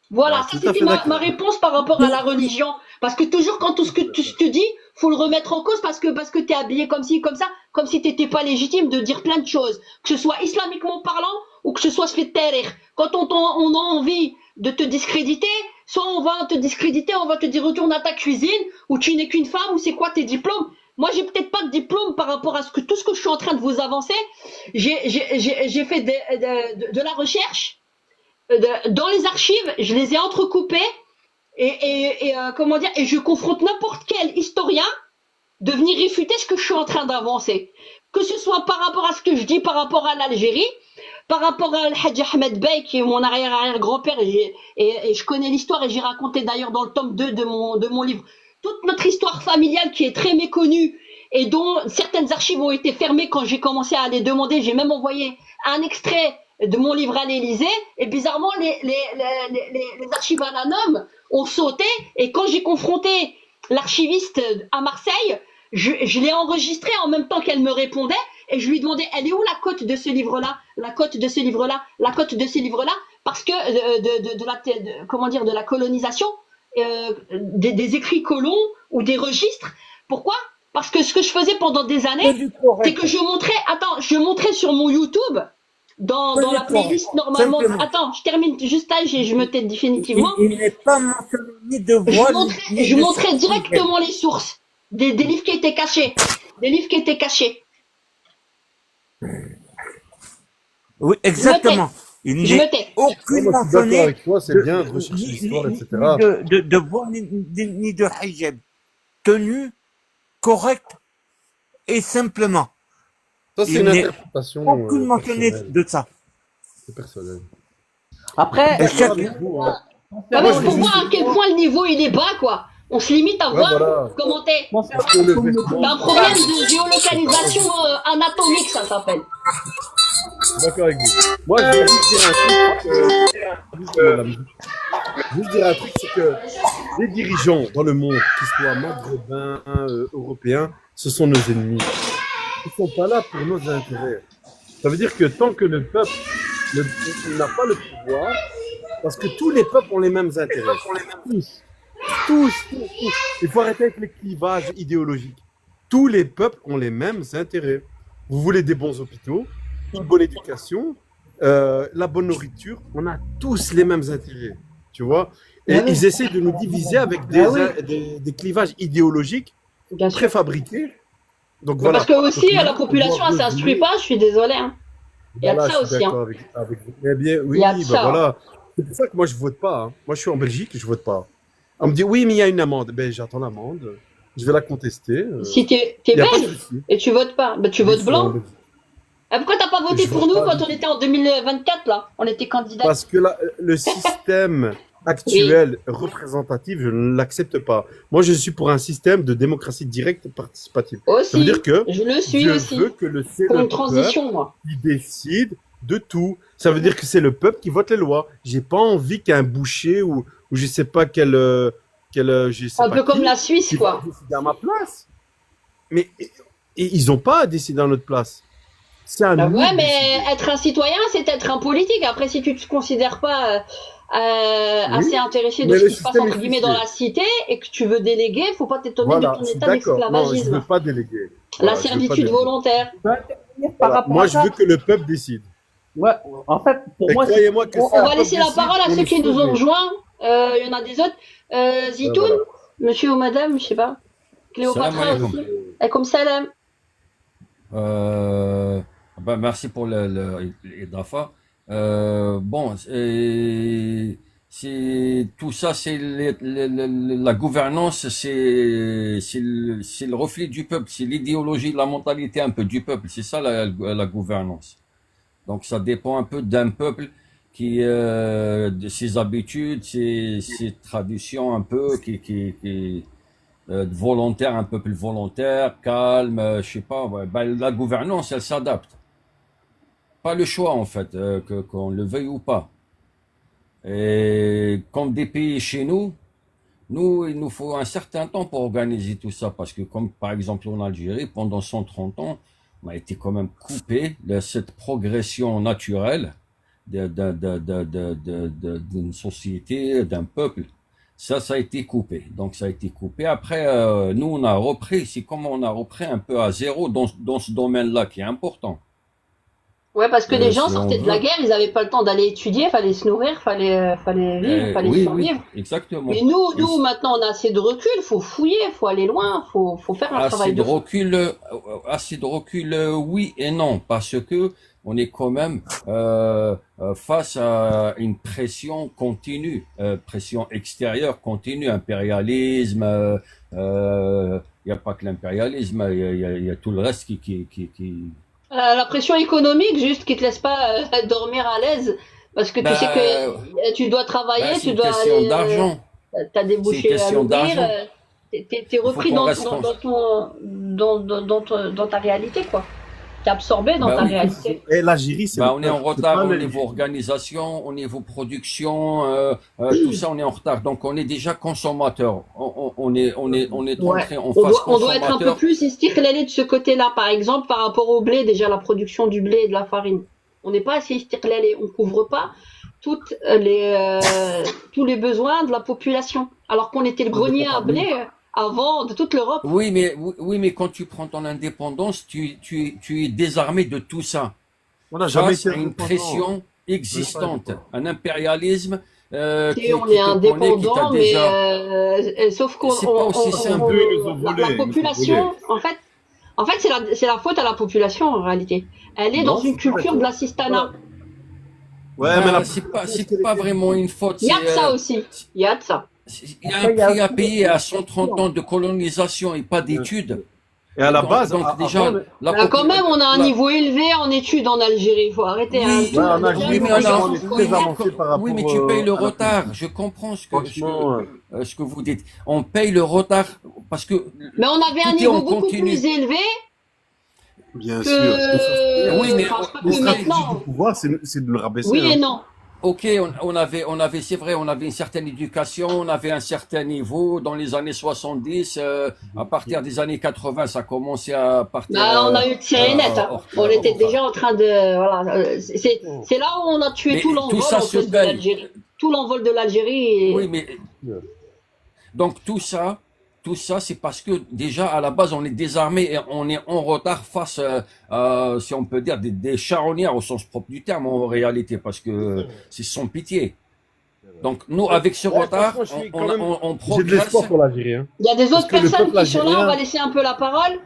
Voilà, ça c'était ma réponse par rapport à la religion. Parce que toujours quand tout ce que tu te dis, faut le remettre en cause parce que t'es habillé comme ci, comme ça, comme si t'étais pas légitime de dire plein de choses. Que ce soit islamiquement parlant ou que ce soit fait tarir. Quand on a envie de te discréditer, soit on va te discréditer, on va te dire retourne à ta cuisine, ou tu n'es qu'une femme, ou c'est quoi tes diplômes. Moi, j'ai peut-être pas de diplôme par rapport à tout ce que je suis en train de vous avancer. J'ai fait de la recherche. Dans les archives, je les ai entrecoupées et je confronte n'importe quel historien de venir réfuter ce que je suis en train d'avancer. Que ce soit par rapport à ce que je dis par rapport à l'Algérie, par rapport à Al-Hajj Ahmed Bey, qui est mon arrière-arrière-grand-père, et je connais l'histoire et j'ai raconté d'ailleurs dans le tome 2 de mon livre toute notre histoire familiale qui est très méconnue et dont certaines archives ont été fermées quand j'ai commencé à les demander. J'ai même envoyé un extrait de mon livre à l'Élysée et bizarrement les archives à la NOM ont sauté, et quand j'ai confronté l'archiviste à Marseille, je l'ai enregistré en même temps qu'elle me répondait et je lui demandais elle est où la cote de ce livre-là, la cote de ce livre-là, la cote de ce livre-là, parce que de la colonisation, des écrits colons ou des registres. Pourquoi? Parce que ce que je faisais pendant des années, c'est que je montrais sur mon YouTube dans la playlist normalement. Simplement. Attends, je termine juste là, je me tais définitivement. Il n'est pas mentionné ni de voix, ni Je de montrais source. directement les sources des livres qui étaient cachés. Des livres qui étaient cachés. Oui, exactement. Il Je n'est me tais. Ouais, aucune moi, je suis d'accord mentionné avec toi, c'est de, bien de rechercher ni, l'histoire, ni- etc. ni de voix, ni de hijab. Tenue correcte et simplement. Ça, c'est Il une n'est interprétation aucune mentionnée personnelle. de ça. C'est personnel. Après, Et D'accord chaque, avec vous, hein. Ouais, Moi, mais je pour vais voir juste. à quel point le niveau il est bas, quoi. On se limite à Ouais, voir voilà. commenter. concernant Parce que le la vêtement, communauté T'as un problème de géolocalisation anatomique, ça s'appelle. je suis d'accord avec vous. Moi, je vais juste dire un truc. Juste, madame, juste dire un truc, c'est que les dirigeants dans le monde, qu'ils soient maghrébins, européens, ce sont nos ennemis. Ils sont pas là pour nos intérêts. Ça veut dire que tant que le peuple n'a pas le pouvoir, parce que tous les peuples ont les mêmes intérêts. Tous. Tous. Il faut arrêter avec les clivages idéologiques. Tous les peuples ont les mêmes intérêts. Vous voulez des bons hôpitaux, une bonne éducation, la bonne nourriture, on a tous les mêmes intérêts, tu vois. Et Ah oui. ils essaient de nous diviser avec Ah oui. des clivages idéologiques Bien sûr. préfabriqués. Donc Mais voilà. parce que aussi, Donc, la nous, population, on elle doit s'instruit revenir. pas, je suis désolé. Hein. Il y a de Voilà, ça je suis aussi. Hein. d'accord avec vous. Eh bien, Il oui, y a de bah ça. voilà. C'est pour ça que moi, je vote pas. Hein. Moi, je suis en Belgique et je vote pas. On me dit, oui, mais il y a une amende. Ben, j'attends l'amende. Je vais la contester. Si t'es Il n'y a pas de belge souci. et tu votes pas, bah, tu Oui, votes je suis en blanc. Belgique. Et pourquoi t'as pas voté Je pour vote nous pas quand on était en 2024 là? On était candidat. parce que le système actuel représentatif, je ne l'accepte pas. Moi, je suis pour un système de démocratie directe participative. Ça veut Aussi, dire que je le suis je aussi. veux que c'est Pour le une peuple transition, moi. qui décide de tout. Ça veut dire que c'est le peuple qui vote les lois. J'ai pas envie qu'un boucher ou je sais pas je sais Un pas peu comme qui la Suisse, qui va quoi. décider à ma place. Mais et ils ont pas à décider à notre place. C'est à Bah nous ouais, de mais décider. être un citoyen, c'est être un politique. Après, si tu te considères pas assez Oui, intéressé de mais ce le qui se passe système est entre guillemets dans ficelé. la cité et que tu veux déléguer, faut pas t'étonner de Voilà, ton je suis état d'accord. Non, je d'esclavagisme. veux pas déléguer. La Voilà, je veux pas servitude déléguer. volontaire. je peux intervenir par Voilà. rapport Moi, à je ça. veux que le peuple décide. Ouais, en fait, pour Et moi, c'est croyez-moi que si On le va peuple laisser la décide, parole à on ceux est qui nous ont sauvé. rejoints. Il y en a des autres. Ben Zitoun, voilà. monsieur ou madame, je sais pas. Salam Cléopatra alaikum. aussi. Et comme salam. Merci pour l'IDAFA. Bon, tout ça, c'est la gouvernance, c'est le reflet du peuple, c'est l'idéologie, la mentalité un peu du peuple, c'est ça la gouvernance. Donc ça dépend un peu d'un peuple de ses habitudes, ses traditions un peu, volontaire, un peuple volontaire, calme, je sais pas, ouais. La gouvernance, elle s'adapte. Pas le choix en fait, qu'on le veuille ou pas. Et comme des pays chez nous, il nous faut un certain temps pour organiser tout ça, parce que comme par exemple en Algérie, pendant 130 ans, on a été quand même coupé de cette progression naturelle d'une société, d'un peuple. Ça a été coupé. Donc ça a été coupé. Après, nous, on a repris, c'est comme on a repris un peu à zéro dans ce domaine-là qui est important. Ouais, parce que les gens Si on sortaient de la veut. guerre, ils avaient pas le temps d'aller étudier, fallait se nourrir, fallait vivre, fallait Oui, survivre. exactement. Mais nous, maintenant, on a assez de recul, faut fouiller, faut aller loin, faut faire un travail de fond. Assez de recul, oui et non, parce que on est quand même face à une pression continue, pression extérieure continue, impérialisme. Il n'y a pas que l'impérialisme, il y a tout le reste qui. La pression économique, juste, qui te laisse pas dormir à l'aise, parce que tu sais que tu dois travailler, C'est tu une dois question aller, d'argent. t'as des C'est une bouchées à question nourrir, d'argent. t'es Il faut repris qu'on reste dans ta réalité, quoi. T'es absorbé dans ta oui. réalité. Et l'Algérie, c'est le On est en peuple, c'est retard pas au l'Algérie. niveau organisation, au niveau production, tout ça on est en retard. Donc on est déjà consommateur. On est Ouais. entré en On phase doit être un peu consommateur. plus istirlélé de ce côté-là, par exemple, par rapport au blé, déjà la production du blé et de la farine. On n'est pas assez istirélé, on couvre pas toutes tous les besoins de la population. Alors qu'on était le grenier à blé avant de toute l'Europe. Oui, mais quand tu prends ton indépendance, tu es désarmé de tout ça. On n'a jamais face été à une indépendant. pression On n'est pas existante, indépendant. un impérialisme Et on qui est te connaît, qui t'a indépendant, mais déjà. sauf qu'on C'est pas aussi simple. Eux, ils nous ont volé. la Ils nous ont volé. population, en fait, c'est la faute à la population en réalité. Elle est dans Non, une c'est pas culture de l'assistanat. Ouais, mais la Ben, c'est pas vraiment une faute. Il y a de ça aussi. Il y a de ça. Il y a un prix à payer à 130 ans de colonisation et pas d'études. Et à la base, Donc déjà, Quand même, on a un niveau élevé en études en Algérie. Il faut arrêter. Oui, Ouais, en Algérie, oui, mais franchement, on est très avancé par rapport oui, mais tu payes le à la retard. Je comprends ce Franchement, que vous dites. On paye le retard parce que. Mais on avait un tout est niveau en beaucoup continu. plus élevé bien que. sûr. Oui, mais Les que stratégies maintenant. du pouvoir, c'est de le rabaisser. Oui et hein. non. Ok, on avait, c'est vrai, on avait une certaine éducation, on avait un certain niveau. Dans les années 70, à partir des années 80, ça commençait à partir. Bah, on a eu tiré net. Hein. On était déjà en train de. Voilà. C'est là où on a tué Mais tout l'envol tout ça en se fait, de paye. l'Algérie. Tout l'envol de l'Algérie. Oui, mais donc tout ça, c'est parce que déjà à la base on est désarmé et on est en retard face, si on peut dire, des charognards au sens propre du terme en réalité, parce que c'est sans pitié. Donc nous, avec ce retard, franchement, je suis on quand même- J'ai de progresse. l'espoir pour l'Algérie. Hein. Il y a des Parce autres que le personnes peuple qui sont là, on va algérien- laisser un peu la parole.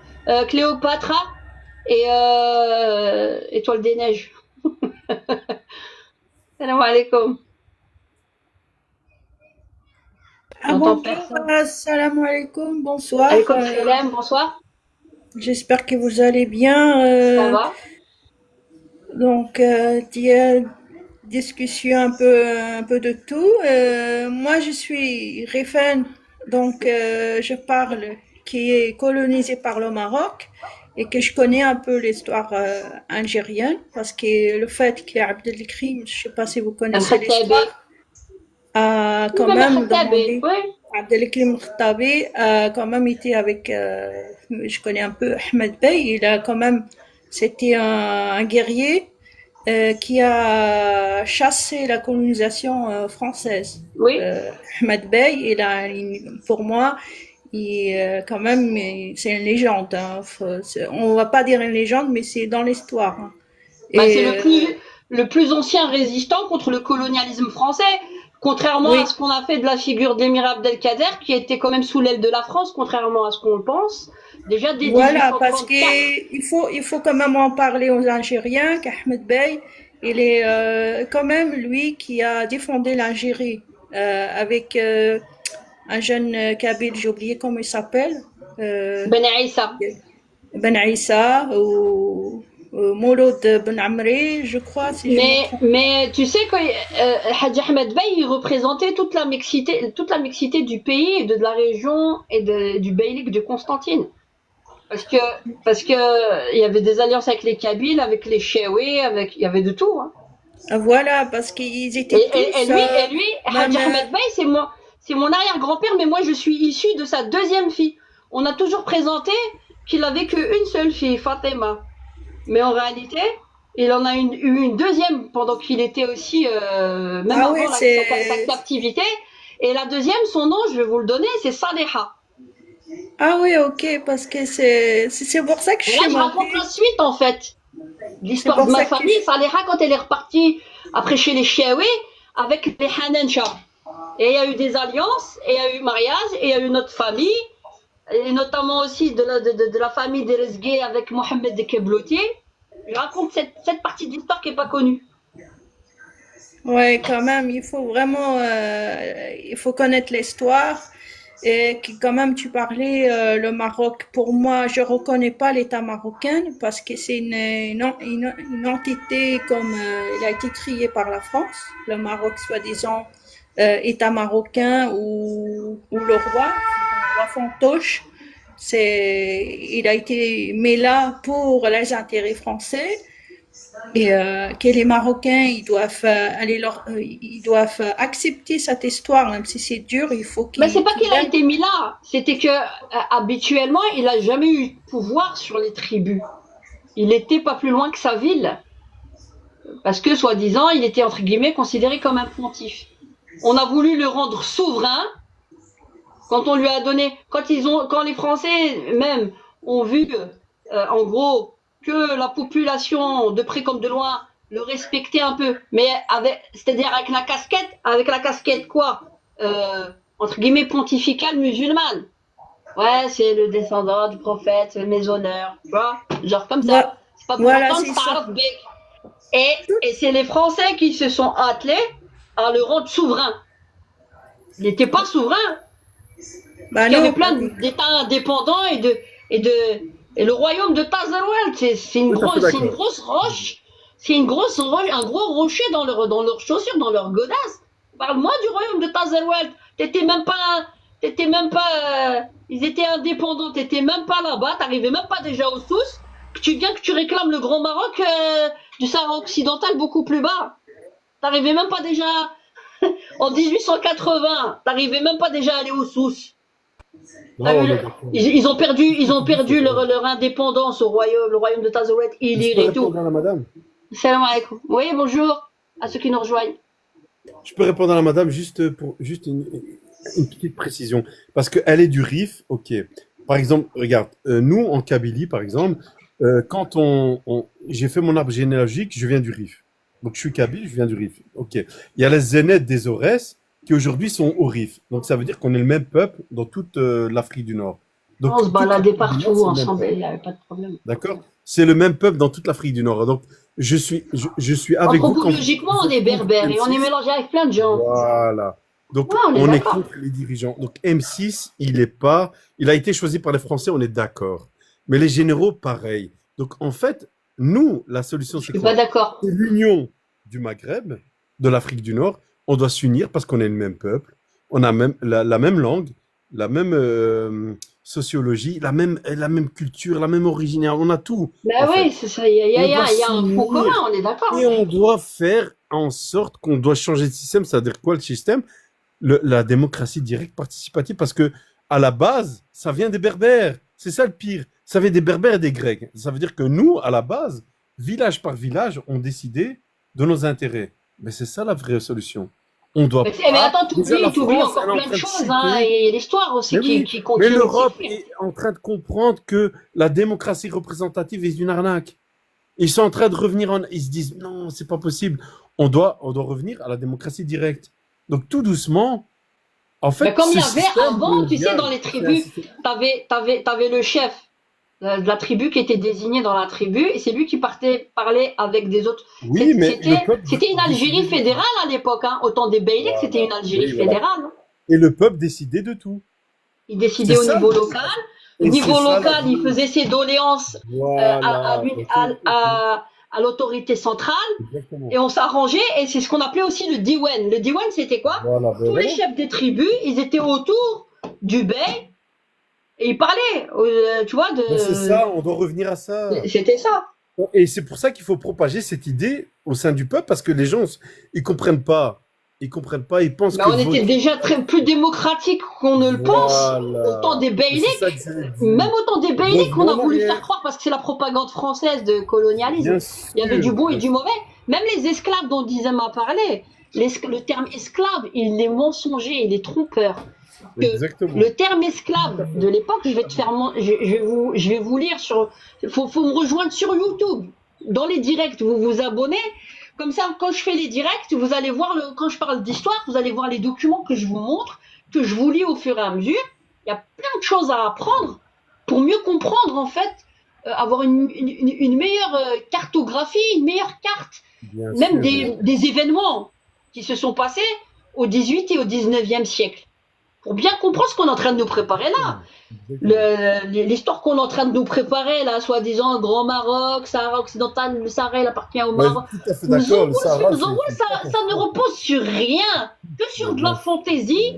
Cléopâtra et Étoile des Neiges. Salam alaikum. J'entends Bonjour, personne. assalamu alaikum, bonsoir. Alaikum salam, bonsoir. J'espère que vous allez bien. Ça va? Donc, discussion un peu de tout. Moi, je suis Rifen, donc je parle qui est colonisé par le Maroc et que je connais un peu l'histoire algérienne parce que le fait qu'il y a Abdelkrim, je sais pas si vous connaissez l'histoire, a quand Oui, même Khattabi, demandé. oui. Abdelkrim Khattabi a quand même été avec, je connais un peu Ahmed Bey, il a quand même, c'était un guerrier qui a chassé la colonisation française. Oui. Ahmed Bey, pour moi, quand même, c'est une légende. Hein. On va pas dire une légende, mais c'est dans l'histoire. Hein. Bah, Et, c'est le plus ancien résistant contre le colonialisme français. Contrairement Oui. à ce qu'on a fait de la figure d'émir Abdelkader, qui était quand même sous l'aile de la France, contrairement à ce qu'on pense. Déjà dès Voilà, parce 1834. qu'il faut quand même en parler aux Algériens qu'Ahmed Bey, il est quand même lui qui a défendu l'Algérie avec un jeune Kabyle, j'ai oublié comment il s'appelle. Ben Aïssa. Ben Aïssa ou Mouloud Ben Amri, je crois. Si je me trompe. Mais tu sais que Hadj Ahmed Bey, il représentait toute la mixité du pays et de la région et du beylik de Constantine. Parce que il y avait des alliances avec les Kabyles, avec les Chéoués, il y avait de tout. Hein. Voilà, parce qu'ils étaient tous. Et lui, Hadj Ahmed Bey, c'est mon arrière-grand-père, mais moi je suis issue de sa deuxième fille. On a toujours présenté qu'il avait qu'une seule fille, Fatima. Mais en réalité, il en a eu une deuxième pendant qu'il était aussi, même avant sa captivité. Et la deuxième, son nom, je vais vous le donner, c'est Saleha. Ah oui, ok, parce que c'est pour ça que je Et là, suis je raconte la suite, en fait. L'histoire de ma famille, Saleha, quand elle est repartie après chez les Chiaoués, avec les Hanencha. Et il y a eu des alliances, et il y a eu mariage, et il y a eu notre famille, et notamment aussi de la famille des Rezgué avec Mohamed de Kebloutier. Je raconte cette partie de l'histoire qui n'est pas connue. Ouais, quand même, il faut vraiment, il faut connaître l'histoire. Et quand même, tu parlais le Maroc. Pour moi, je reconnais pas l'État marocain parce que c'est une entité comme il a été créé par la France. Le Maroc, soi-disant, État marocain ou le roi Fantoche. Il a été mis là pour les intérêts français. Et que les Marocains, ils doivent accepter cette histoire, même si c'est dur, il faut qu'ils. Mais c'est pas qu'il a été mis là, c'était que habituellement, il a jamais eu de pouvoir sur les tribus. Il était pas plus loin que sa ville, parce que soi-disant, il était entre guillemets considéré comme un pontife. On a voulu le rendre souverain quand on lui a donné, quand les Français même ont vu, en gros. que la population, de près comme de loin, le respectait un peu. Mais c'est-à-dire avec la casquette quoi entre guillemets pontificale musulmane. Ouais, c'est le descendant du prophète, c'est mes honneurs, tu vois, genre comme ça. C'est pas pour Voilà, autant c'est que ça ça. reste big. Et c'est les Français qui se sont attelés à le rendre souverain. Il n'était pas souverain. Bah Il y avait non. plein d'États indépendants et le royaume de Tazarwelt, c'est une Tout à fait grosse, c'est une d'accord. grosse roche, c'est une grosse roche, un gros rocher dans leurs chaussures, dans leurs godasses. Parle-moi du royaume de Tazarwelt. T'étais même pas, ils étaient indépendants, t'étais même pas là-bas, t'arrivais même pas déjà aux sources. Que tu réclames le Grand Maroc du Sahara occidental beaucoup plus bas. T'arrivais même pas déjà en 1880, t'arrivais même pas déjà à aller aux sources. T'as Non, vu on est le- d'accord. ils ont perdu le royaume, le royaume de Tazawet, Je il peux et tout. répondre à la madame? Salam alaikum. Oui, bonjour à ceux qui nous rejoignent. Je peux répondre à la madame juste pour une petite précision. Parce qu'elle est du RIF, ok. Par exemple, regarde, nous en Kabylie, par exemple, quand j'ai fait mon arbre généalogique, je viens du RIF. Donc je suis Kabyle, je viens du RIF. Ok. Il y a les Zénètes des Aurès qui aujourd'hui sont au RIF. Donc ça veut dire qu'on est le même peuple dans toute l'Afrique du Nord. Donc On se toute baladait l'Afrique du Nord, partout c'est le même ensemble, peuple. il n'y avait pas de problème. D'accord? C'est le même peuple dans toute l'Afrique du Nord. Donc je suis avec vous quand Anthropologiquement, on est berbères et on est mélangé avec plein de gens. voilà. Donc, Ouais, on est on est d'accord. contre les dirigeants. Donc, M6, il a été choisi par les Français, on est d'accord. Mais les généraux, pareil. Donc, en fait, nous, la solution, Je c'est suis quoi? pas d'accord. C'est l'union du Maghreb, de l'Afrique du Nord. On doit s'unir parce qu'on est le même peuple. On a même la même langue, la même sociologie, la même culture, la même origine. On a tout, Ben en fait. oui, c'est ça. Il y On doit a un s'unir. fond commun, on est d'accord. Et on doit faire en sorte qu'on doit changer de système. Ça veut dire quoi le système? La démocratie directe participative, parce que à la base, ça vient des Berbères. C'est ça le pire. Ça vient des Berbères et des Grecs. Ça veut dire que nous, à la base, village par village, on décidait de nos intérêts. Mais c'est ça la vraie solution. On doit Mais pas. attends, Déjà, la t'oublies France, encore elle est en plein train de de choses, hein, chuter. et l'histoire aussi Mais oui, qui mais continue de l'Europe s'écrire. est en train de comprendre que la démocratie représentative est une arnaque. Ils sont en train de revenir ils se disent non, c'est pas possible. On doit revenir à la démocratie directe. Donc tout doucement, en Mais fait, comme il ce y avait système avant, tu sais, mondial, dans les tribus, t'avais le chef de la tribu qui était désigné dans la tribu, et c'est lui qui parlait avec des autres. oui, mais le peuple C'était une Algérie décidait. fédérale à l'époque, hein. Autant des Beyliks, c'était une Algérie Oui, voilà. fédérale. Hein. Et le peuple décidait de tout. Il décidait au C'est ça, niveau le- local. Au Et niveau c'est ça, local, il faisait ses doléances Voilà. à l'autorité centrale, Exactement. et on s'arrangeait, et c'est ce qu'on appelait aussi le diwan. Le diwan, c'était quoi? Voilà, ben Tous les voilà. chefs des tribus, ils étaient autour du bey, et ils parlaient, tu vois, Ben, c'est ça, on doit revenir à ça. C'était ça. Et c'est pour ça qu'il faut propager cette idée au sein du peuple, parce que les gens, ils comprennent pas. Ils comprennent pas, ils pensent Mais que on était déjà plus démocratique qu'on ne le pense. Voilà. Autant des Et c'est Beyliks, ça que j'ai dit. même autant des Beyliks qu'on a Revenons en voulu arrière. faire croire, parce que c'est la propagande française de colonialisme. Bien Il y avait du sûr, bon et bien du mauvais. Même les esclaves dont Dizem a parlé, le terme esclave, il est mensonger, il est trompeur. Que Exactement. le terme esclave de l'époque, je vais vous lire sur. Faut me rejoindre sur YouTube. Dans les directs, vous vous abonnez. Comme ça, quand je fais les directs, vous allez voir, quand je parle d'histoire, vous allez voir les documents que je vous montre, que je vous lis au fur et à mesure. Il y a plein de choses à apprendre pour mieux comprendre, en fait, avoir une meilleure cartographie, une meilleure carte, Bien même sûr. des événements qui se sont passés au 18 et au 19e siècle. Pour bien comprendre ce qu'on est en train de nous préparer là. L'histoire qu'on est en train de nous préparer là, soi-disant Grand Maroc, Sahara occidental, le Sahara il appartient au Ouais, Maroc. tout à fait d'accord. Le Sahara, Ça ne repose sur rien, que sur de la fantaisie.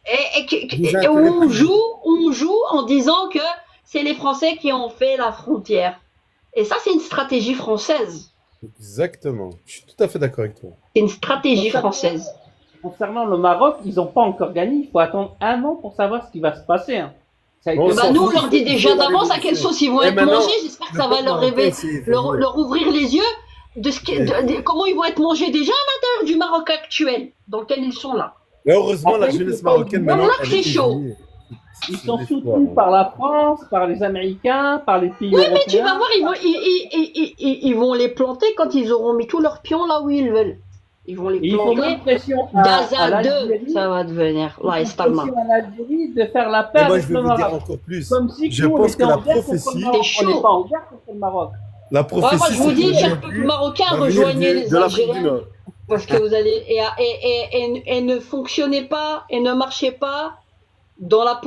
Et on joue en disant que c'est les Français qui ont fait la frontière. Et ça, c'est une stratégie française. Exactement. Je suis tout à fait d'accord avec toi. C'est une stratégie française. Concernant le Maroc, ils n'ont pas encore gagné. Il faut attendre 1 an pour savoir ce qui va se passer. Hein. Ça a été... Nous, on leur dit déjà d'avance à quelle sauce ils vont être mangés. J'espère que ça va leur ouvrir les yeux de comment ils vont être mangés déjà à l'intérieur du Maroc actuel, dans lequel ils sont là. Mais heureusement, la jeunesse marocaine maintenant, elle est c'est chaud. éveillée. Ils sont soutenus par la France, par les Américains, par les pays Oui, européens. mais tu vas voir, ils vont les planter quand ils auront mis tous leurs pions là où ils veulent. Ils vont les Et ils font planter. même pression à Gaza 2, l'Algérie. ça va devenir. Ils Là, font Estalma. pression à l'Algérie de faire la paix Et moi, avec je vais le vous dire Maroc. encore plus. Comme si Je nous, on pense était que la en guerre contre le prophétie, Maroc. C'est On n'est chaud. pas en guerre contre le Maroc. la Ouais, moi prophétie, je vous c'est dis, que chers Jésus Marocains, va venir rejoignez les de l'Afrique du Algériens. Nord. Parce que vous allez. Et ne fonctionnez pas et ne marchez pas dans la